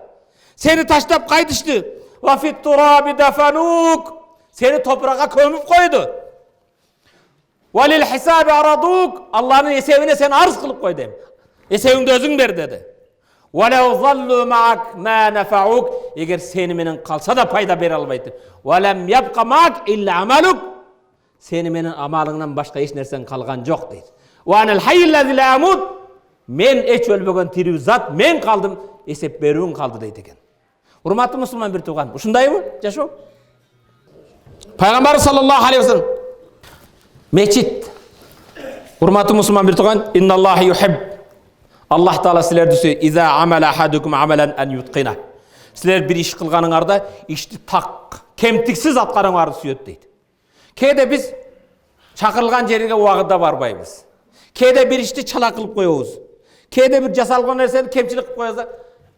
Сені таштап қайтышты. Вафит тураби дафанук, сені топыраға көміп қойды. Валил хисаби арадук, Аллахның есебіне сені арыз қылып қойды. Есебіңді өзің бер деді. Валау заллу маак ма нафаук, егер сені менен қалса да пайда бере албайды. Валам ябқа маак илля амалук, сені менен амалыңнан башқа еш нәрсен қалған жоқ дейді. Ванал хайиллази ла амут, мен эч өлбөгөн тирүү зат, мен қалдым, есеп беруің қалды дейді екен. Урматты мұсылман бір туған, ұшындай ма жашау? Пайғамбар саллаллаху алейхи вассалам, мечит, урматты мұсылман бір туған, инналлахи юхиб, Аллах Таала сілерді сөй, иза амала ахадукум амалан ан ютқина. Сілер бір іш қылғаныңарда, ішті тақ, кемтіксіз атқаныңарды сүйет дейді. Кейде біз шақырылған жерге уақытта барбаймыз. Кейде бір ішті чала қылып қойуыз. Кейде бір жасалған нәрсені кемшілік қылып қойызда,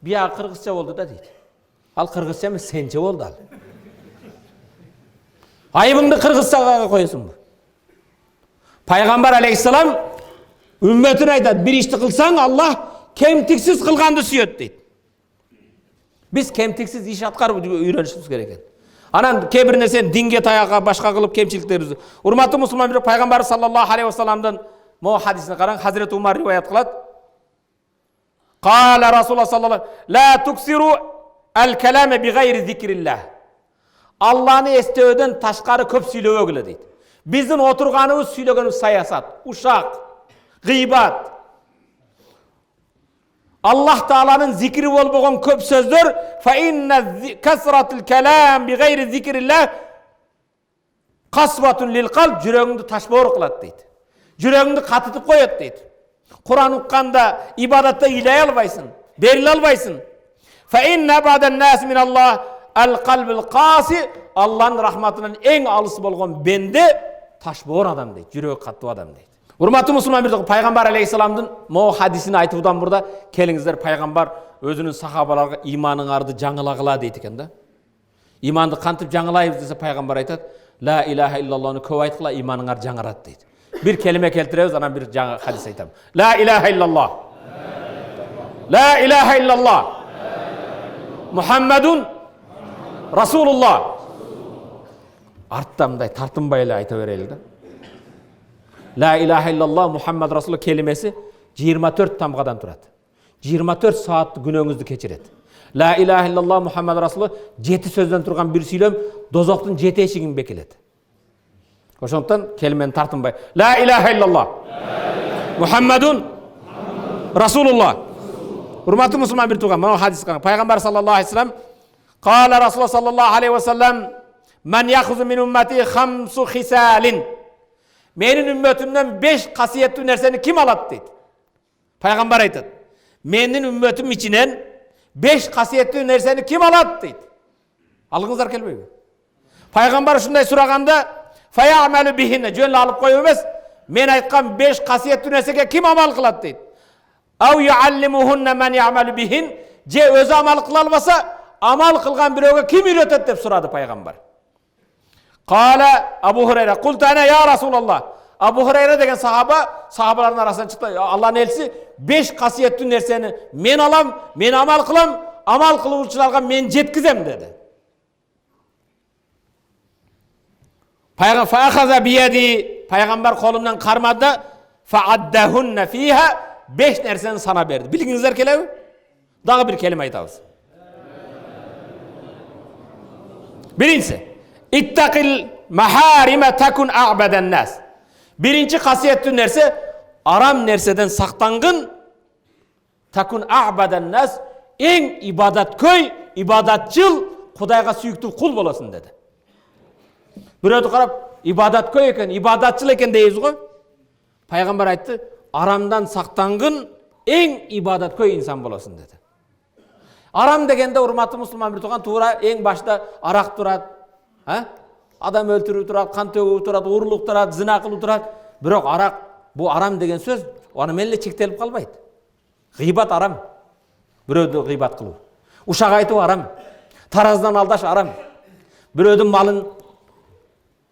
бия қырғызша болды да дейді. Ал қырғызша емес, сенше болды ал. Айыбыңды қырғызшаға қойысын. Пайғамбар алейхиссалам үмметін айтады, бір ішті қылсаң, Аллах кемтіксіз қылғанды сүйет дейді. Біз кемтіксіз иш атқарып үйренішіміз керек. Анан кейбір нәрсені динге таяққа башқа қылып кемшіліктерімізді. Урматты мұсылман бір пайғамбар саллаллаху алейхи вассаламдан мо хадисіне қараң, Хазірет Умар риуаят қылады. Қала Расулаллах саллаллаху ла туксиру әл-кәләме биғайри зикриллах. Алланы естеуден ташқары көп сөйлеуге келеді дейді. Біздің отырғанымыз сөйлегеніміз саясат, ушақ, ғибат. Аллах Тааланың зикри болбаған көп сөздер, фа инна касратул калам биғайри зикриллах қасватун лил қалб, жүрегіңді ташбауыр қылады дейді. Жүрегіңді қатытып қояды дейді. Құран оққанда, ибадатта илай албайсың, беріле албайсың. Фа инна бадан нас мин Аллах ал-қалбил қаси, Алланың рахматынан ең алысы болған бенде ташбауыр адам дейді, жүрегі қатты адам дейді. Урматты мұсылман бір пайғамбар алейхиссаламдың мо хадисini айтудан бұрда келіңіздер, пайғамбар өзінің сахабаларға иманыңарды жаңылағыла дейді екен да. Иманды қантып жаңылайбыз десе пайғамбар айтады, ла илаха иллаллахны көп айтқыла, иманыңар жаңарады дейді. Bir kelime keltiremiz, anam bir жаңа hadis айтам. La ilahe illallah. La ilahe illallah. Muhammedun Rasulullah. Arttamday tartınbayla ayta vereyli de. La ilahe illallah Muhammed Rasulullah kelimesi 24 tamgadan turadi. 24 saat günöңүздү keçirет. La ilahe illallah Muhammed Rasulullah 7 сөздөн турган bir сүйлөм дозоктун 7 эшигин бекилет. Ошондон келимени тартынбай. La ilahe illallah Muhammedun Rasulullah. Урматтуу мусулман bir туган, мына хадис кан. Пайгамбар саллаллаху алейхи вассалам Qala Rasulullah sallallahu aleyhi ve sellem Men yakhuzu min ümmeti khamsu khisalin. Menin ümmetimden 5 kasiyetli nerseni kim alat deydi. Peygamber aytadi. Menin ümmetim içinden 5 kasiyetli nerseni kim alat deydi. Alığınızlar kelbeymi? Peygamber şunday suraganda fayamalu bihinne jönle alıp koyup emes. Men aytkan 5 kasiyetli nersege kim amal kılat deydi. Av yuallimuhunna men ya'malu bihin. Je özü amal kıla almasa amal kılgan biröge kim üretet dep suradı Peygamber. Kale Abu Hureyre, kultu ana ya Resulallah. Abu Hurayra деген sahabaların arasından çıktı. Allah'ın elçisi 5 kasiyetli nerseni men alam, men amal kılam, amal kıluvchilarga men jetkizem dedi. Peygamber kolumdan karmadı. Fa'addahunna fiha 5 nerseni sana berdi. Bilingizler kelemi? Daha bir kelime aytабыз. Birincisi, ittaqil maharime takun a'badan nas. Birinci kasiyetli nerse aram nerseden saktangın takun a'badan nas, en ibadatköy, ibadatçıl, Kudayga süyüktü kul bolasın dedi. Birovdu karap ibadatköy eken, ibadatçıl eken deyiz go. Peygamber aytты, aramdan saktangın en ibadatköy insan bolasın dedi. Aram degende urmatlı Müslüman bir tuğan tuğra en başta arak turat, adam öldürüp turat, kan tөгüp turat, uğurluk turat, zina kılıp turat. Biroq arak, bu aram degen söz, onu menle çektelip kalbaydı. Gıybat aram. Birovdu gıybat kılу. Uşak aytуу aram. Tarazdan aldaş aram. Birovdun malın,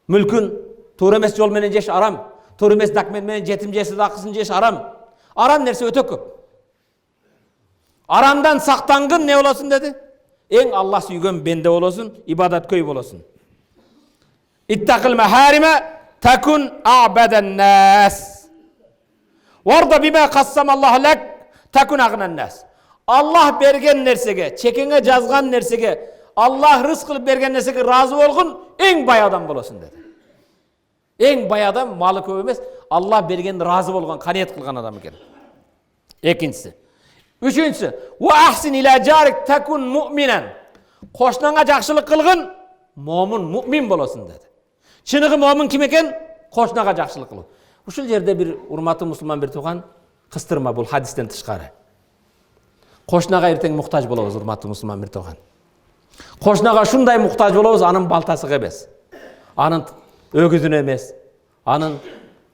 mülkün, toğru emes jol menen jeş aram. Toğru emes dokument menen jetim jesiz akısın jeş aram. Aram nerse öte köp. Aramdan saktangın ne olasın dedi? En Allah suygan bende olasın, ibadatköy olasın. İttaqil maharime takun a'badan nas. Varda bima qassamallahu lak takun agnan nas. Allah bergen nersege, çekenge жазган nersege, Allah rızk kılıp bergen nersege razı bolgun en bay adam bolasın dedi. En bay adam malı köp emes, Allah bergen razı bolgan, kaniyet kılgan adam eken. Ekinchisi. Üçüncüsü, ve ahsin ila jarik takun mu'minen. Koşnanga jakşılık kılgın, mümin bolasın dedi. Çınıgı mümin kim eken? Koşnaga jakşılık kılgın. Uşul yerde bir urmatı Müslüman bir tuğan kıstırma bul hadisten tışkarı. Koşnaga erteң muhtaç bolabız urmatı Müslüman bir tuğan. Koşnaga şunday muhtaç bolabız, anın baltası emez. Anın ögüzüne emez. Anın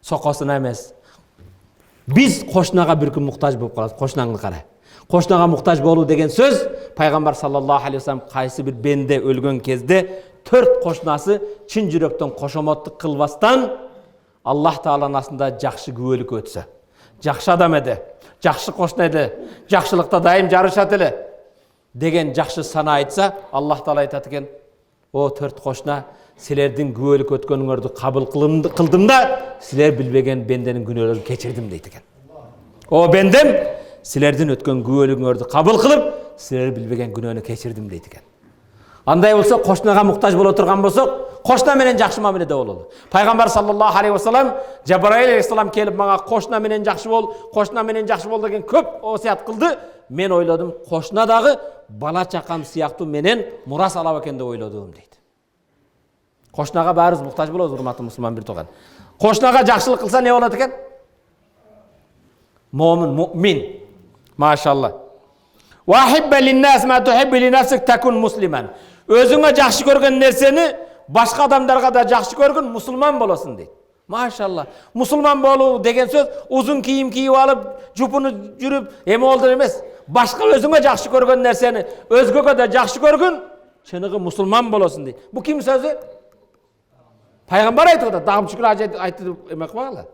sokosuna emez. Biz koşnaga bir gün muhtaç bolup kalabız. Koşnаңды kara. Koşnaga muhtaç bolуу деген söz Peygamber sallallahu aleyhi ve sellem kaysı bir bende ölgön kezde 4 koşnası çin жүрөктөн koşomoттuk kılbastan Allah Taala'nın aslında jakşı güvölük ötse. Jakşı adam edi. Jakşı koşna edi. Jakşılıkta daim jarışat ele. Degen jakşı sana aytsa Allah Taala aytat eken, o 4 koşna silerдің güvölük ötkönüңөрдү kabul kıldım da siler bilbegen bendenin günölerini keçirdim deyt eken. O bendem silerden ötken güvölüңөрдү kabul kılıp siler bilbegen günöөнү keçirdim deyt eken. Андай bolsa koşnaga muhtaç bola turgan bolsok, koşna menen jakşı mamilede bololu. Peygamber sallallahu aleyhi ve sellem Cebrail aleyhisselam kelip maga koşna menen jakşı bol, koşna menen jakşı bol degen köp osiyat kıldı. Men oyladım, koşna dagı bala çakam siyaktуу menen muras alap eken деп oyladım deyt. Koşnaga barız muhtaç bolobuz urmatlı Müslüman bir tuğan. Koşnaga jakşılık kılsa ne bolat eken? Mümin. Maşallah. Vahibbe linnas ma tuhibbu li nafsik takun musliman. Özüňe jakşı görgen nerseni başka adamlarga da jakşı görgün, musulman bolasın deyt. Maşallah. Musulman boluu degen söz uzun kiyim kiyip alıp, jupunu jürüp eme oldur emes. Başka özüňe jakşı görgen nerseni özgöge da jakşı görgün, çınıgı musulman bolasın deyt. Bu kim sözü? Peygamber aytdı da dağım şükür aytdı emek bağla.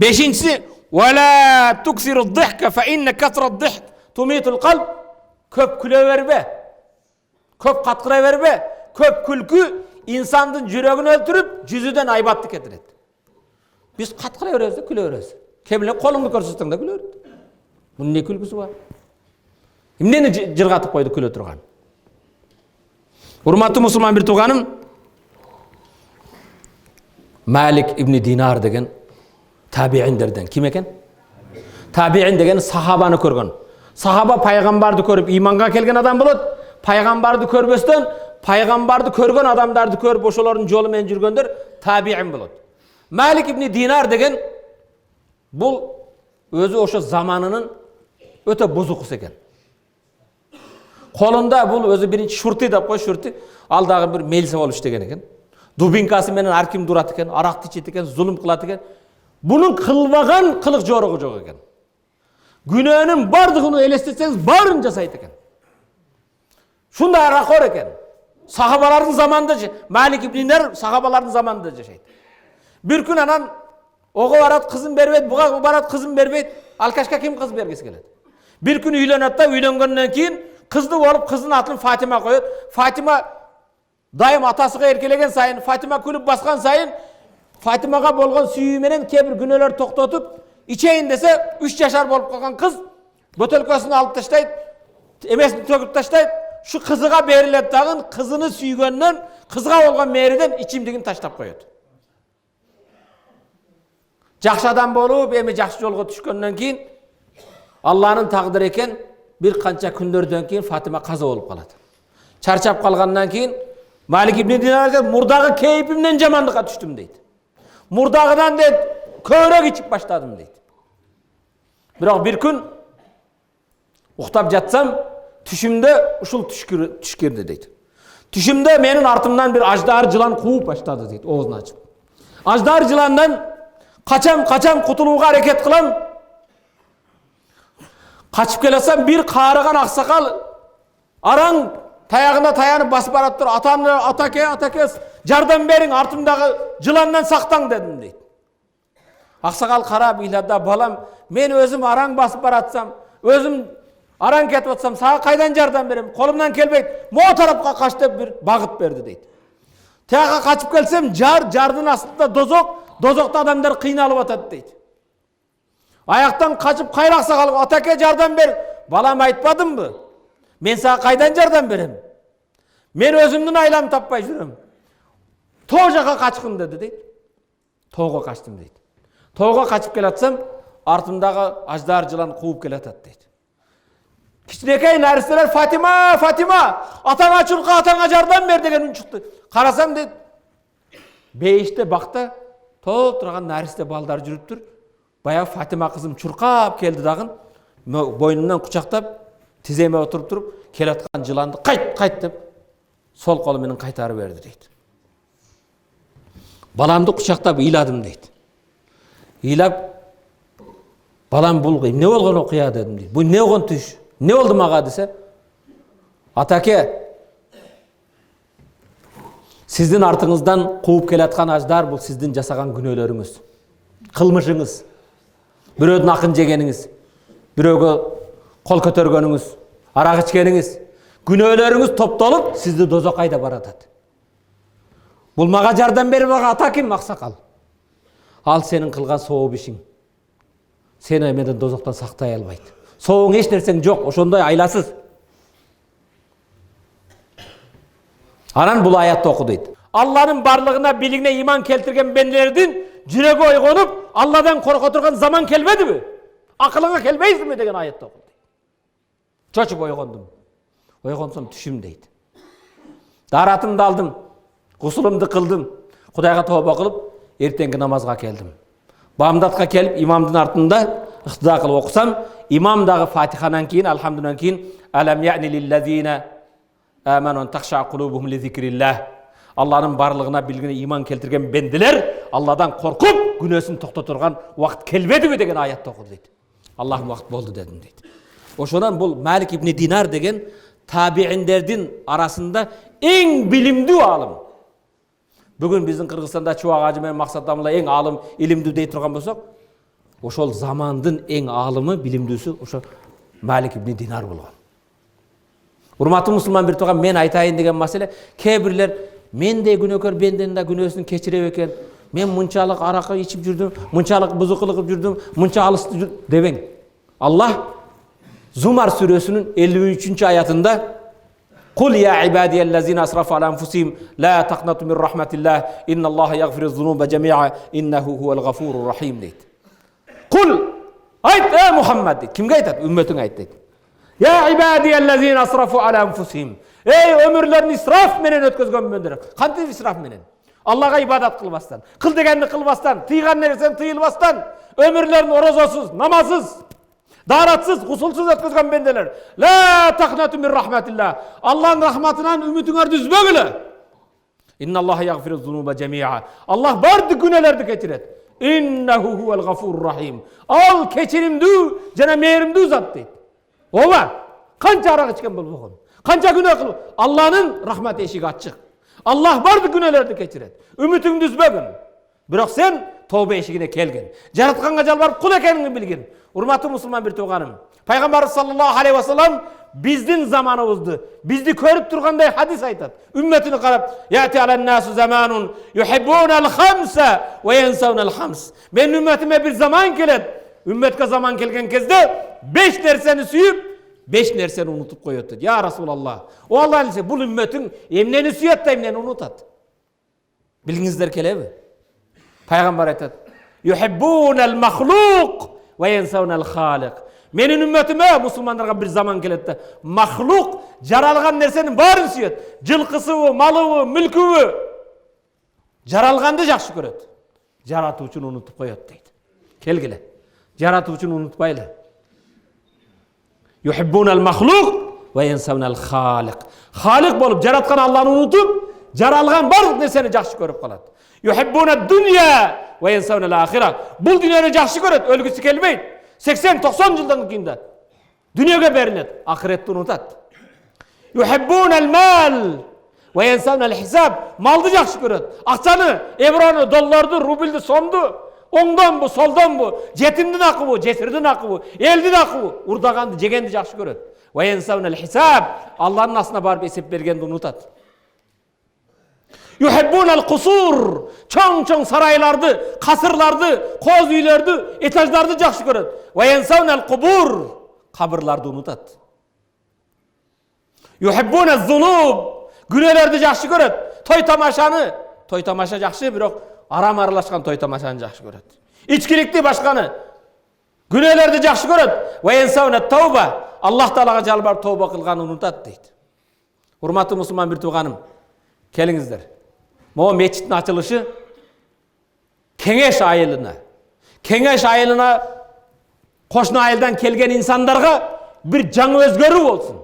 Beşincisi, وَلَا تُكْسِرُ الضِّحْكَ فَاِنَّ كَثْرَ الضِّحْكَ تُمِيتُ الْقَلْبِ. Köp küle verbe, köp katkıra verbe, köp külkü insandın yüreğini öldürüp cüzüden aybatlık etiret. Biz katkıra veriyoruz da küle veriyoruz. Kemle kolunu körsüzden de küle veriyoruz. Bunun ne külküsü var? Kimdeni jırgatıp koydu küle turgan? Urmatlı Müslüman bir tuğanım, Malik İbni Dinar degen tabiinlerden. Kim eken? Tabiin degen sahabanı körgön. Sahaba paygambardı körüp imanga kelgen adam bolot. Paygambardı körböstön, paygambardı körgön adamdardı körüp oşolaryň jolu menen jürgönдөр tabiin bolot. Malik İbni Dinar degen bul özü oşo zamanının öte bozukus eken. Kolunda bul özü birinci şurti dap koy, şurti aldağı bir melise bolup iştegen eken. Dubinkası menen arkim durat eken, arakty içet eken, zulüm kılat eken. Bunun kılbagan kılık jorogu jok eken. Günöөнүн bardığını elestetseniz barınca sayt eken. Şunda arakor eken. Sahabaların zamanında, Malik İbn Dinar sahabaların zamanında yaşaydı. Bir gün anan oğa barat kızın berбейт, buğa barat kızın berбейт. Alkaşka kim kız bergisi keledi? Bir gün үйленет да, үйлөнгөндөн кийин kızdı olup kızın atını Fatima koyuyor. Fatima daim atasıga erkelegen sayın, Fatima külüp baskan sayın, Fatimaga bolgon sүйүү менен кээ-бир күнөөлөр токтотуп, içeyin dese 3 yaşar bolup kalgan kız bötölkösünü alıp taştayt, emesini töküp taştayt, şu kızıga berilet dagın, kızını süygönden, kızıga bolgon meeriden içimdigin taştap koyuyor. Жақсы адам болып, эми жақсы жолго түшкөндөн кийин Allah'ın takdiri eken bir kança күндөрдөн кийин Fatima каза болуп калат. Çarçap kalgandan kийин Malik ibn Dinar aytат, murdagы кейпимден жамандыкка түштүм дейт. Murdagıdan deyt, köyrek içip başladım deyt. Biroq bir gün uktap jatsam, түшүмдө ушул түш кирди deyt. Түшүмдө менин артымдан bir ajdar жылан кууп баштады deyt, оозун ачып. Ajdar жыландан kaçam kutuluğa hareket kılam. Kaçıp gelesem bir karıgan aksakal aran tayağına tayanıp basıp barattır. Atake jardan berin artımdağı cılandan saktan dedim deydi. Aksakal karab ilada balam men özüm aran basıp baratsam, özüm aran ketip atsam sağa kaydan jardan berim, kolumdan kelbeyt, mo tarafka kaç dep bir bağıt berdi deydi. Tayağa kaçıp gelsem jardın aslında dozokta adamlar kıynalıp atat deydi. Ayaktan kaçıp kayraksa kalıp atake jardan ber. Balam aytmadım mı? Men sağa kaydan jardan berim. Men özümdün aylam tappay жүрөм. Too jaka kaçkın dedi deydi. Toğga kaçtım deydi. Toğga kaçıp kelatsam artımdağı ajdar жылан кууп келатат deydi. Kiçinekey naristeler Fatima atana çurka atana jardan ber degen ün çıktı. Karasam deydi. Beyişte bakta toğup turgan narisте balдар жүрüptür. Bayağı Fatima kızım çurkap geldi dağın. Boynundan kucaktap, tizeme oturup durup, kelatkan жыланды kayt dep, sol kolu menen kaytarı verdi deydi. Balamdı kucaktap iyladım deydi. İylap, balam bulgayım, ne olgan okuya dedim deydi. Bu ne olgan tuş? Ne oldu mağa dese? Atake, sizdin artıңızdan kууp kelatkan ajdar bu sizdin jasagan günöөлөрүңүz, kılmışыңız. Birödün akın jegeniңiz, biröөгө kol көтөргөнүңүz, arak içkeniңiz, günöөлөрүңүz топтолуп sizdi dozokayda baratат. Bul mağa jardan berip ata kim? Aksakal. Al senin kılgan soğuk işin. Seni emeden dozoktan saktay albayt. Soğuğun eç nerseň jok, oşondoy aylasız. Anan bul ayatты oku deydi. Allah'ın barlığına, biligine iman keltirgen benlerden жүрегі ойғонып, Allah'dan korku turgan zaman kelmedi mi? Akılına kelmeyizdi mi degen ayette okundu. Çoçup oyğondum. Oyğonsam түшүм deydi. Daratımды aldım, gusulumdu kıldım. Kudayga tövbe kılıp, ertengi namazga keldim. Bamdatga kelip, imamdın artında ıhtida kılıp okusam, imamdağı Fatihadan keyin, alhamdülillah keyin, alam ya'ni lillezine amanu takhsha qulubuhum li zikrillah. Allah'ın barlığına, bilgine iman keltirgen bendiler, Allah'dan korkup günösünü toktaturgan vakit kelmedi mi degen ayette okudu deydi. Allah'ın vakit boldu dedim deydi. Oşonan bul Malik ibn Dinar degen tabiinlerden arasında en bilimdүү alım. Bugün bizim Kırgızstanda Çuvağa Hacı men Maksat Damla en alım, ilimdүү dey turgan bolsok, oşol zamandın en alımı, bilimdүүsü oşo Malik ibn Dinar bolgan. Urmatlı Müslüman bir toğan men aytayın degen masele, kebirler men de günökör benden de günösünü keçirep eken, men munçalık arakı içip жүрдüm, munçalık buzuqılık жүрдüm, munça alısты debeň. Allah Zumar suresinin 53. ayatında Kul ya ibadiyellezine asrafu ala enfusihim la taqnatu min rahmetillah innallaha yaghfiru zunuba cemi'a innehu huvel gafurur rahim deydi. Kul ayt ey Muhammed deydi. Kimge aytat? Ümmetine ayt deydi. Ya ibadiyellezine asrafu ala enfusihim. Ey ömürlerini israf menen ötközgön bendiler. Kanti israf menen? Allah'a ibadat kılbastan, kıl degenini kılbastan, tıygan neresen tıyılbastan, ömürlerini orozosuz, namazsız, daratsız, gusulsuz ötközgön bendiler. La taqnatu min rahmetillah. Allah'ın rahmetinden ümitini düzbögüle. İnnallaha yaghfiru zunuba cemi'a. Allah bardı günelerdi keçiret. İnnehu huvel gafurur rahim. Al keçirimdүү jana merimdүү zat deydi. Oba, kança arak içken bolbogum, kança günah kılıp, Allah'ın rahmet eşiği açık. Allah bardı günelerdi keçiret. Ümitin düzbögün. Бирок сен тооба эшигине келген. Жаратканга жалбарып кул экениңди билген. Урматтуу мусулман бир тууганым. Пайгамбарыбыз саллаллаху алейхи ва саллам биздин заманыбызды, бизди көрүп тургандай хадис айтат. Үмметине карап, "Яти алан-насу заманун юхиббунал хамса ва янсаунал хамс." Мен үмметиме бир заман келет. Үмметке zaman kelgen кезде 5 nerseni suyup, 5 nerseni unutup koyuyordu. Ya Resulallah. O Allah'ın ise bu ümmetin emneni suyat da emneni unutat. Bilginizler kelebi. Peygamber aytat. Yuhibbunal mahluk ve yensavnal halik. Menin ümmetime Müslümanlarga bir zaman kelette. Mahluk jaralgan nersenin barın suyat. Жылкысы, malı, mülkü. Jaralganды жақсы көрөт. Жаратуучуну унутуп коёт дейт. Келгиле. Жаратуучуну унутпайлы. Yuhibbunal mahluk ve yensavnal halik. Halik bolup jaratkan Allah'ını unutup, jaralgan barlık nerseni жақсы көрүp kalат. Yuhibbunad dunya ve yensavnal ahiret. Bul dünyаны жақсы көрөt, ölgüsü kelbeyt. 80-90 жылдан кийин дүниеге берилет, ахиретти унутат. Yuhibbunal mal ve yensavnal hisab. Malды жақсы көрөт. Акчаны, еврону, долларды, рубльді, сомду оңдан бу, солдан бу, жетимдин акы бу, жесирдин акы бу, элдин акы бу, урдаганды, жегенди жақсы көрөт. Ва янсавнал хисаб. Алланын астына барып эсеп бергенди унутат. Yuhibbunal qusur. Чоң-чоң сарайларды, касырларды, коз үйлөрдү, этаждарды жақсы көрөт. Ва янсавнал qubur. Кабырларды унутат. Yuhibbunaz zunub. Günölөрдү жақсы көрөт. Той тамаша жақсы, бирок арам аралашкан той тамашаны жақсы көрөт. İçkilikti башканы. Günölөрдү жақсы көрөт. Ва янсавнат тауба. Аллах Таалага жалбарып тооба кылганын унутат дейт. Урматтуу мусулман бир тууганым, келиңиздер. Могу мечиттин ачылышы кеңеш айылына кошуна айылдан келген инсандарга бир жаңы өзгөрүү болсун.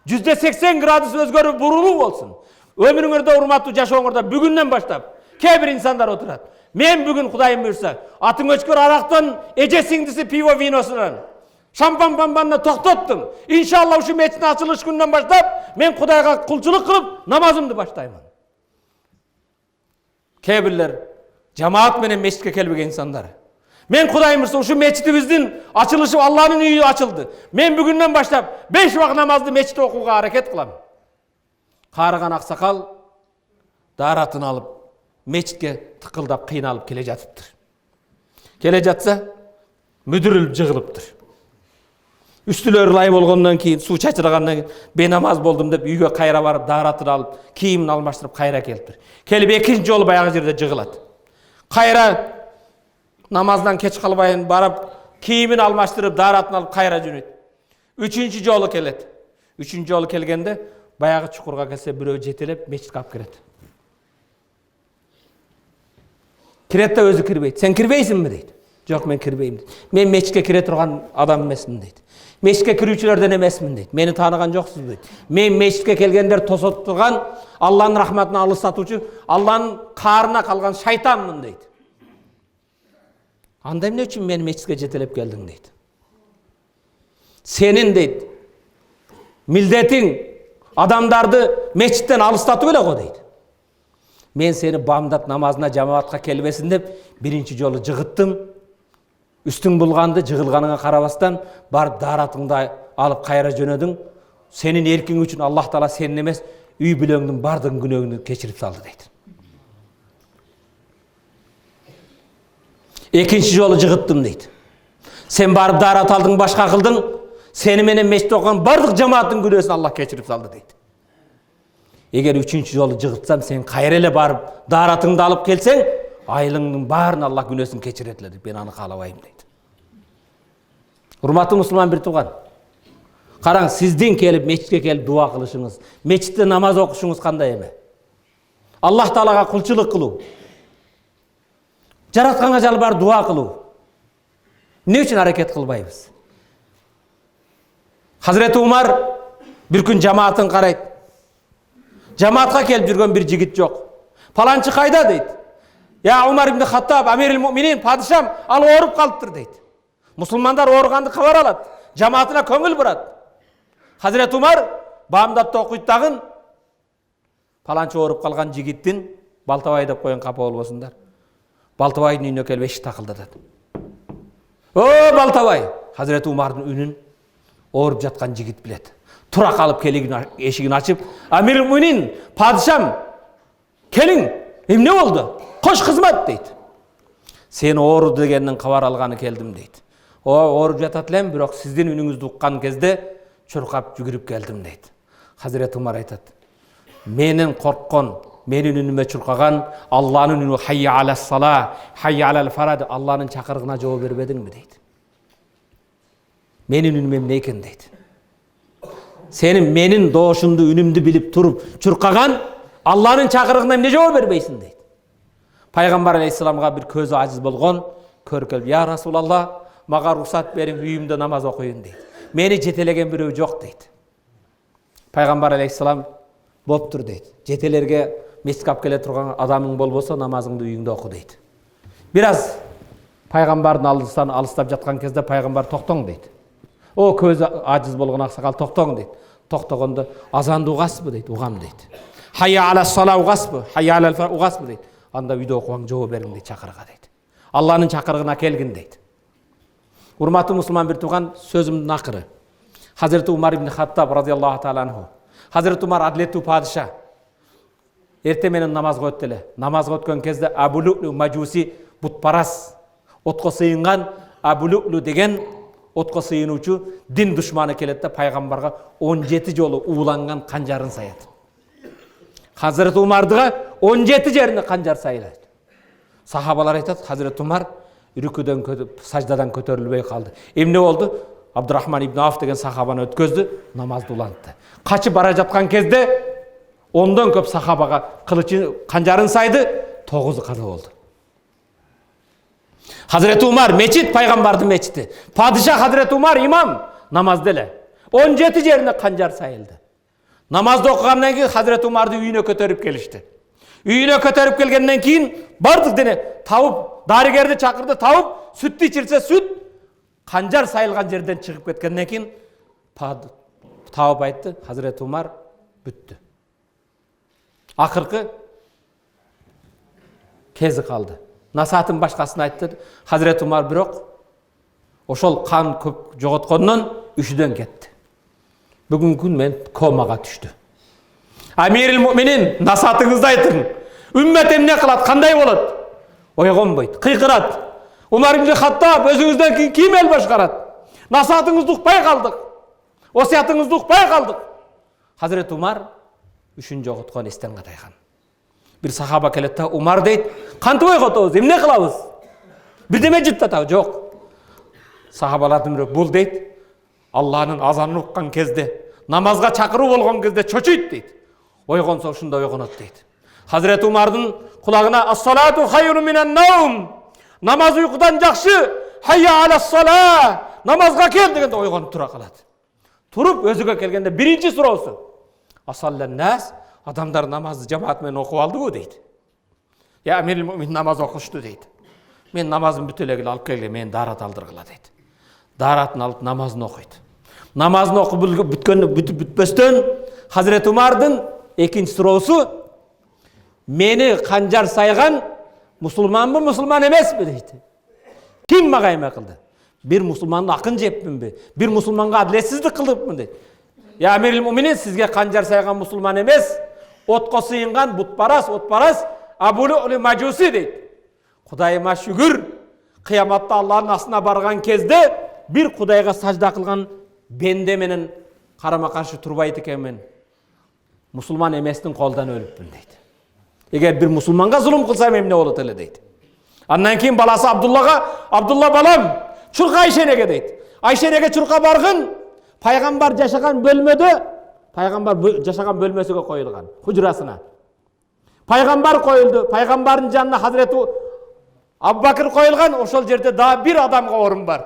180 градус өзгөрүү, бурулуу болсун. Өмүрүңөрдө, урматтуу жашооңордо бүгүндөн баштап кээ бир инсандар отурат. Мен бүгүн Кудайым буйрса, атың өчкөр арактан, эже сиңдиси пиво виносунан, шампан пампанына токтоттум. Иншалла ушу мечиттин ачылыш күнүнөн баштап мен Кудайга кулчулук кылып намазымды баштаймын. Кээ бирлер жамаат менен мечитке келбеген инсандар. Мен Кудайым буйрса, ушу мечитибиздин ачылышы, Алланын үйү ачылды. Мен бүгүндөн баштап 5 убак намазды мечитте окууга аракет кылам. Карыган аксакал даратын алып мечитке тыкылдап кыйналып келе жатыптыр. Келе жатса мүдүрүлүп жыгылыптыр. Үстүлөрү лай болгондон кийин, суу чачыргандан кийин бенамаз болдум деп үйгө кайра барып даратын алып, кийимин алмаштырып кайра келиптир. Келип экинчи жолу баягы жерде жыгылат. Кайра намаздан кеч калбайын барып, кийимин алмаштырып, даратын алып кайра жөнөйт. Үчүнчү жолу келет. Үчүнчү жолу келгенде баягы чукурга келсе бирөө жетелеп мечитке алып кирет. Кирет да өзү кирбейт. Сен кирбейсиңби дейт. Жок, мен кирбейм дейт. Мен мечитке кире турган адам эмесмин дейт. Мечитке кирүүчүлөрдөн эмесмин дейт. Мени тааныган жоксуз дейт. Мен мечитке келгендер тосот турган, Алланын рахматына алыстатуучу, Алланын каарына калган шайтанмын дейт. Анда эмне үчүн мени мечитке жетелеп келдиң дейт. Сенин дейт милдетиң адамдарды мечиттен алыстатып эле го дейт. Мен сени бамдат намазына жамаатка келбесин деп биринчи жолу жыгыттым. Үстүң булганды, жыгылганыңа карабастан барып даратыңды алып кайра жөнөдүң. Сенин эркиң үчүн Аллах Таала сенин эмес, үй бүлөңдүн бардыгын күнөөгүнү кечирип салды дейт. Экинчи жолу жыгыттым дейт. Сен барып дарат алдың, башка кылдың. Сени менен мечитте окуган бардык жамааттын күнөөсүн Аллах кечирип салды дейт. Эгер үчүнчү жолу жыгытсам, сен кайра эле барып даратыңды алып келсең, айылыңдын баарын Аллах күнөөсүн кечирет эле деп, мен аны каалабайм дейт. Урматтуу мусулман бир тууган, караң, сиздин келип мечитке келип дуа кылышыңыз, мечитте намаз окушуңуз кандай эме? Аллах Таалага кулчулук кылуу, жаратканга жалбарып дуа кылуу. Эмне үчүн аракет кылбайбыз? Хазіреті Умар bir күн жамаатын карайт. Жамаатка келип жүргөн bir жигит жок. Паланчы кайда дейт. Я Умар ибн Хаттаб, Амирил Муминин, падышам, ал ооруп калыптыр дейт. Мусулмандар ооруганды кабар алат. Жамаатына көңүл бурат. Хазіреті Умар баамдап окуйт дагы. Паланчы ооруп калган жигиттин балтабай деп коюн, капа болбосундар. Балтабайдын үйүнө келип эшик такылдатат. О, Балтабай! Хазіреті Умардың үнін ооруп жатқан жигит билет. Тура калып эшигин ачып, Амир Муъминин, падышам, келиң, эмне болду? Кош кызмат дейт. Сени ооруду дегенден кабар алганы келдим дейт. Ооруп жатат элем, бирок сиздин үнүңүздү уккан кезде чуркап жүгүрүп келдим дейт. Хазіреті Умар айтат, менин корккон, менин үнүмө чуркаган Алланын үнү хайя алас сала, хайя алал фарад, Алланын чакырыгына жооп бербедиңби дейт. Менин үнүм эмне экен дейт. Сенин менин доошумду, үнүмдү билип туруп чуркаган Алланын чакырыгына эмне жооп бербейсиң дейт. Пайгамбар алейхисаламга бир көзү ажиз болгон көркөп, я Расулалла, мага уруксат бериң, үйүмдө намаз окуйун дейт. Мени жетелеген бирөө жок дейт. Пайгамбар алейхисалам болуптур дейт. Жетелерге мескап келе турган адамың болбосо намазыңды үйүңдө оку дейт. Бир аз пайгамбардын алдысынан алыстап жаткан кезде пайгамбар токтоң дейт. О, көзү ажиз болгон аксакал токтоң дейт. Токтогондо азанды угасызбы дейт. Угам дейт. Хайя алас сала угасызбы? Хайя алал фар угасызбы дейт. Анда үйдө окугаң жооп бериң дейт чакырга дейт. Алланын чакырыгына келгин дейт. Урматтуу мусулман бир тууган, сөзүмдүн акыры. Хазіреті Умар ибн Хаттаб радиаллаху таала анху. Хазіреті Умар адлеттүү падыша. Эрте менен намазга өттү эле. Намазга өткөн кезде Абу Лу'лу Мажуси бутпарас, отко сыйынган Абу Лу'лу деген отко сыйынуучу дин душманы келет да пайгамбарга 17 жолу ууланган канжарын саят. Хазіреті Умардыга 17 жерине канжар сайылат. Сахабалар айтат, Хазіреті Умар үрүкүдөн саждадан көтөрүлбөй калды. Эмне болду? Абдурахман ибн Ауф деген сахабаны өткөздү, намазды улантты. Качып бара жаткан кезде ондон көп сахабага кылычы канжарын сайды, 9 каза болду. Хазіреті Умар мечит, пайгамбардын мечити. Падыша Хазіреті Умар имам намазды эле. 17 жерине канжар сайылды. Намазды окугандан кийин Хазіреті Умарды үйүнө көтөрүп келишти. Үйүнө көтөрүп келгенден кийин бардык дене табып, дарыгерди чакырды, табып, сүттү ичирсе сүт, канжар сайылган жерден чыгып кеткенден кийин табып айтты, Хазіреті Умар бүттү. Акыркы кези калды. Насаатын башкасын айтты. Хазіреті Умар бирок ошол кан көп жоготкондон үшүдөн кетти. Бүгүнкү күн мен комага түштү. Амирил Муъминин, насаатыңызды айтың. Үммет эмне кылат, кандай болот? Ойгонбойт, кыйкырат. Умар ибн Хаттаб өзүңүздөн кийин ким эл башкарат? Насаатыңызды укпай калдык. Осуятыңызды укпай калдык. Хазіреті Умар үшүн жоготкон эстен катайган. Бир сахаба келет да, Умар дейт, кантип ойготобуз, эмне кылабыз? Бирдеме жыттатабы? Жок. Сахабалардын бирөө бул дейт, Алланын азанын уккан кезде, намазга чакыруу болгон кезде чочуйт дейт. Ойгонсо ушунда ойгонот дейт. Хазіреті Умардын кулагына ас-салату хайрун минан наум. Намаз уйкудан жакшы. Хайя алас сала. Намазга кел дегенде ойгонуп тура калат. Туруп өзүгө келгенде биринчи суроосу. Асаллан нас, адамдар намазды жамаат менен окуп алдыбы дейт. Я Амирил Муъминин намаз окушту дейт. Мен намазын бүтө эле алып келгиле, мен дарат алдыргыла дейт. Даратын алып намазын окуйт. Намазын окуп бүтпөстөн Хазіреті Умардын экинчи суроосу, мени канжар сайган мусулманбы, мусулман эмеспи дейт. Ким мага эме кылды? Бир мусулманды акын жеппинби? Бир мусулманга адилетсиздик кылдыкмын дейт. Я Амирил Муъминин, сизге канжар сайган мусулман эмес, отко сыйынган бутпарас, отпарас Абу Лу'лу Мажуси дейт. Кудайыма шүгүр, кыяматта Алланын астына барган кезде бир Кудайга сажда кылган бенде менен карама каршы турбайт экенмин. Мусулман эместин колдон өлүпмүн дейт. Эгер бир мусулманга зулум кылсам эмне болот эле дейт. Андан кийин баласы Абдуллага, Абдулла балам, чурка Айшенеге дейт. Айшенеге чурка баргын, пайгамбар жашаган бөлмөдө, пайгамбар жашаган бөлмөсүгө коюлган, хужурасына. Пайгамбар коюлду, пайгамбардын жанына Хазіреті Абубакыр коюлган, ошол жерде да бир адамга орун бар.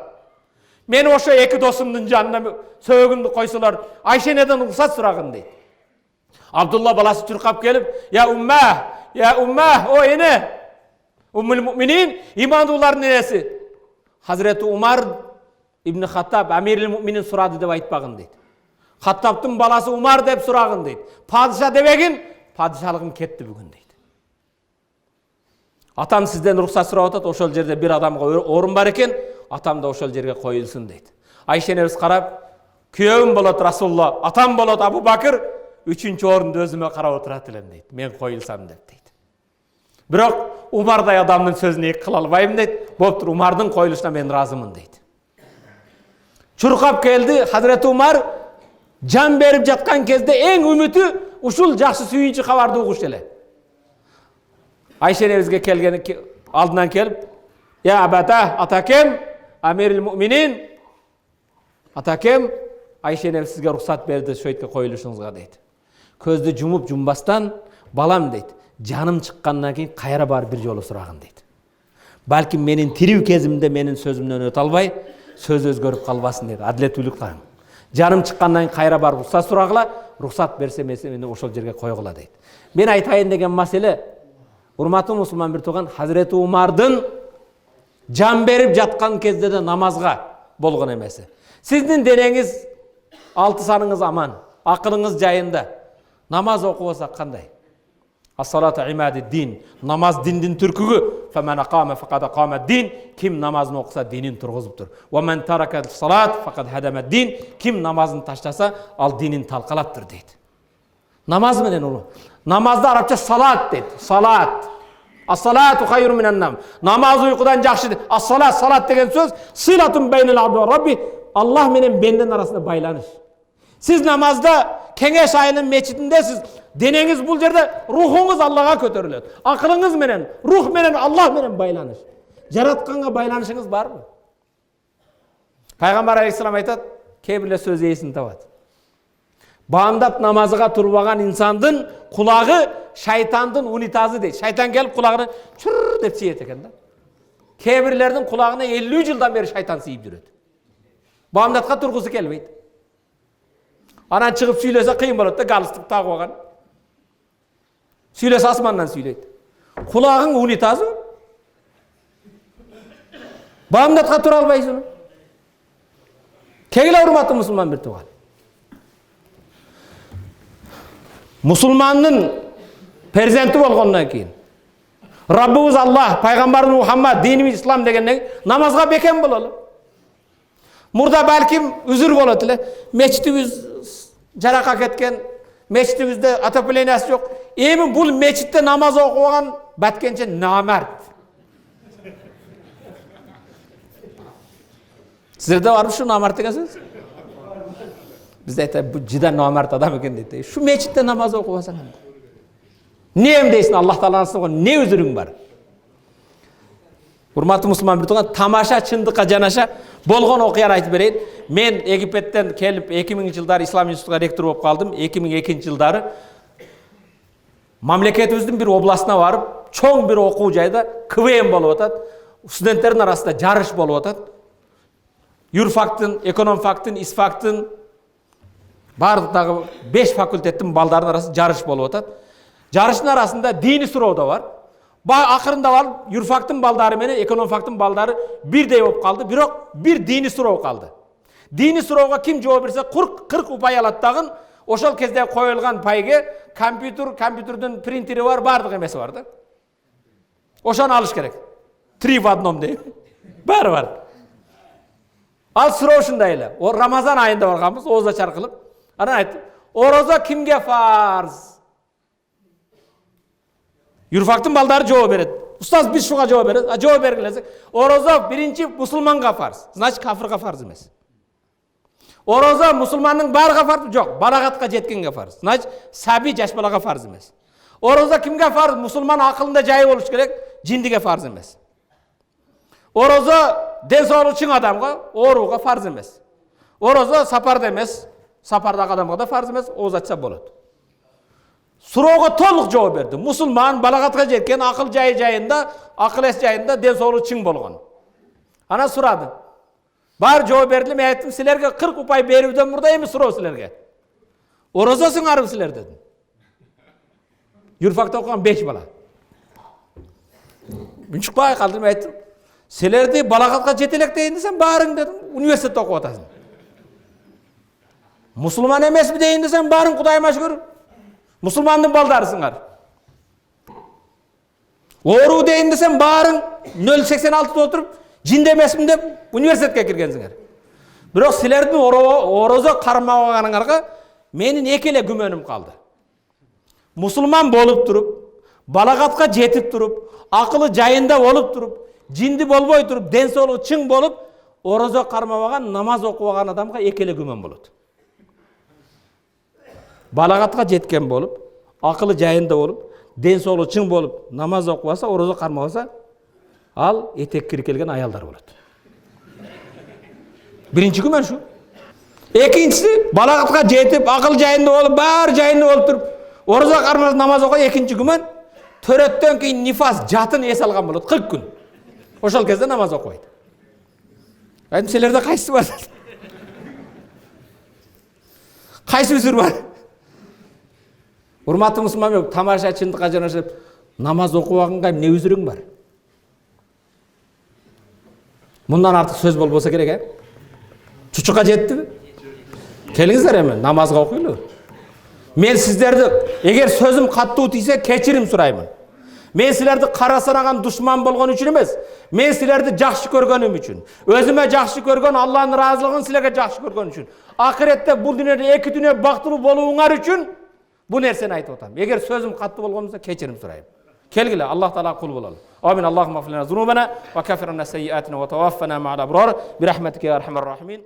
Мен ошо эки досумдун жанына сөөгүмдү койсолор, Айшенеден уруксат сурагын дейт. Абдулла баласы чуркап келип, я умма, о эне, Уммул Муъминин, имандуулардын энеси. Хазіреті Умар ибн Хаттаб Амирил Муъминин сурады деп айтпагын дейт. Хаттабтын баласы Умар деп сурагын дейт. Падыша дебегин, падышалыгым кетти бүгүн дейт. Атам сізден рұқсат сұрап атат, ошол жерде бір адамға орын бар екен, атам да ошол жерге қойылсын дейді. Айша энебиз қарап, күйеуім болот Расулулла, атам болот Абу Бакыр, үчүнчү орунду өзүмө карап отурат элем дейт. Мен коюлсам деп дейт. Бирок Умардай адамдын сөзүн эки кыла албайм дейт. Болуптур, Умардын коюлушуна мен ыраазымын дейт. Чуркап келди, Хазіреті Умар жан берип жаткан кезде эң үмүтү ушул жакшы сүйүнчү кабарды угуш эле. Айша энебизге келген алдынан келип, "Я абата, атакем, Амирил муъминин, атакем, Айша энебиз сизге рұқсат берди шөйтке коюлушуңузга" дейт. Көздү жумуп жумбастан, "Балам" дейт, "жаным чыккандан кийин кайра бар бир жолу сурагын" дейт. "Балким менин тирүү кезимде менин сөзүмдөн өтө албай, сөз өзгөрүп калбасын" дейт. Адилеттүүлүк таң. "Жаным чыккандан кийин кайра бар рұқсат сурагыла, рұқсат берсе мени ошол жерге койгула" дейт. Мен айтайын деген маселе, урматтуу мусулман бир тууган, Хазіреті Умардын жан берип жаткан кезде де намазга болгон эмеси. Сиздин денеңиз, 6 саныңыз аман, акылыңыз жайында. Намаз окубаса кандай? Ас-салату имадид-дин. Намаз диндин түркүгү. Фаман акама факад акама-дин. Ким намазын окуса динин тургузуптур. Ва ман тарака салат факад хадама-дин. Ким намазын таштаса, ал динин талкалаптыр дейт. Намаз менен улуу. Намазда арабча салат дейт. Салат. Ас-салату хайру минан-нам. Намаз уйкудан жакшы дейт. Ас-салат, салат деген сөз силатун байнал абди ва рабби. Аллах менен бендин арасында байланыш. Сиз намазда Кеңеш айылын мечитиндесиз. Денеңиз бул жерде, рухуңуз Аллага көтөрүлөт. Акылыңыз менен, рух менен, Аллах менен байланыш. Жаратканга байланышыңыз барбы? Пайгамбар алейхиссалам айтат, кээ бирлер сөз эсин табат. Баамдап намазыга турбаган инсандын кулагы шайтандын унитазы дейт. Шайтан келип кулагына чур деп сиет экен да. Кээ бирлердин кулагына 50 жылдан бери шайтан сийип жүрөт. Баамдатка тургусу келбейт. Анан чыгып сүйлөсө кыйын болот да, галстук тагып алган. Сүйлөсө асмандан сүйлөйт. Кулагың унитазы. Баамдатка тура албайсың. Кегиле урматтуу мусулман бир тууган. Мусулмандын перзенти болгондон кийин, Раббыбыз Аллах, пайгамбарыбыз Мухаммад, динибиз ислам дегенден намазга бекем бололу. Мурда балким үзүр болот эле. Мечитибиз жарака кеткен, мечитибизде отоплениясы жок. Эми бул мечитте намаз окуган баткенче намарт. Сиздерде барбы ушу намарт деген сөз? Бизде айтат, бу жида намарт адам экен дейт. Шу мечитте намаз окубасаң кандай? Не эмдейсиң? Аллах тааланын не үзүрүң бар? Урматтуу мусулман бир тууган, тамаша чындыкка жанаша болгон окуяны айтып берейин. Мен Египеттен келип 2000-жылдары Ислам институтуна ректор болуп калдым. 2002-жылдары мамлекетибиздин бир областына барып, чоң бир окуу жайда КВМ болуп атат. Студенттердин арасында жарыш болуп атат. Юрфактын, экономфактын, исфактын бардыгы 5 факультеттин балдарынын арасында жарыш болуп атат. Жарыштын арасында дини суроо да бар. Акырында барып, юрфактын балдары менен экономфактын балдары бирдей болуп калды, бирок бир дини суроо калды. Дини суроого ким жооп берсе 40 упай алат дагы, ошол кезде коюлган пайге компьютердин принтери бар, бардык эмеси бар да. Ошону алыш керек. 3 в 1 дейт. Баары бар. Ал суроо ушундай эле. Рамазан айында барганбыз, ооза чаркылып. Анан айттым, орозо кимге фарз? Юрфактын балдары жооп берет. Устаз биз шуга жооп берет. Жооп бергилесек, орозо биринчи мусулманга фарз. Значит, кафирга фарз эмес. Орозо мусулмандын баарыга фарз жок, балагатка жеткенге фарз. Значит, саби жаш балага фарз эмес. Орозо кимге фарз? Мусулман акылында жайы болуш керек, жиндиге фарз эмес. Орозо ден соолугу чың адамга, ооруга фарз эмес. Орозо сапарда эмес, сапардагы адамга да фарз эмес, ооз ачса болот. Суроого толук жооп берди. Мусулман балагатка жеткен, акыл жайы жайында, акыл эс жайында ден соолугу чың болгон. Анан сурады. Бар жооп берди, мен айттым, силерге 40 упай берүүдөн мурда эми суроо силерге. Орозо сыңарбы силер дедим. Юрфакта окуган 5 бала. Мен чыкпай калдым, айттым. Силерди балагатка жете элек дейин десем, баарың дедим, университетте окуп атасың. Мусулман эмесби дейин десем, баарың Кудайыма шүгүр. Мусулмандын балдарысыңар. Оору дейін десем барың 0,86 отырып, жинде емеспін деп университетке кіргенсіңер. Бирок силердин орозо кармабаганыңарга менин эки эле күмөнүм калды. Мусулман болуп туруп, балагатка жетип туруп, акылы жайында болуп туруп, жинди болбой туруп, ден соолугу чың болуп, орозо кармабаган, намаз окубаган адамга эки эле күмөн болот. Балагатка жеткен болуп, акылы жайында болуп, ден соолугу чың болуп, намаз окубаса, орозо кармабаса, ал этек киркелген аялдар болот. Биринчи күмөн шу. Экинчиси балагатка жетип, акыл жайында болуп, бар жайында болуп туруп, орозо кармабаса, намаз окуп, экинчи күмөн төрөттөн кийин нифас жатын эс алган болот 40 күн. Ошол кезде намаз окубайт. Айдым силерде кайсы бар? Кайсы үзүр бар? Урматтуу мусулман, тамаша чындыкка жанашып, намаз окубаганга эмне үзүрүң бар? Мындан артык сөз болбосо керек, Чучукка жеттиби? Келиңиздер эми намазга окуйлу. Мен сиздерди, эгер сөзүм каттуу тийсе, кечирим сураймын. Мен силерди кара санаган душман болгон үчүн эмес, мен силерди жакшы көргөнүм үчүн, өзүмө жакшы көргөн Алланын ыраазылыгын силерге жакшы көргөн үчүн, акыретте бул дүйнөдө эки дүйнө бактылуу болууңар үчүн бул нерсени айтып атам. Эгер сөзүм каттуу болгон болсо, кечирим сурайм. Келгиле, Аллах Таала кул бололу. Амин. Аллахумма филна зунубана ва каффир анна сайyi'atina ва таваффана мa'ал абрар bi rahmatika ya arhamar rahimin.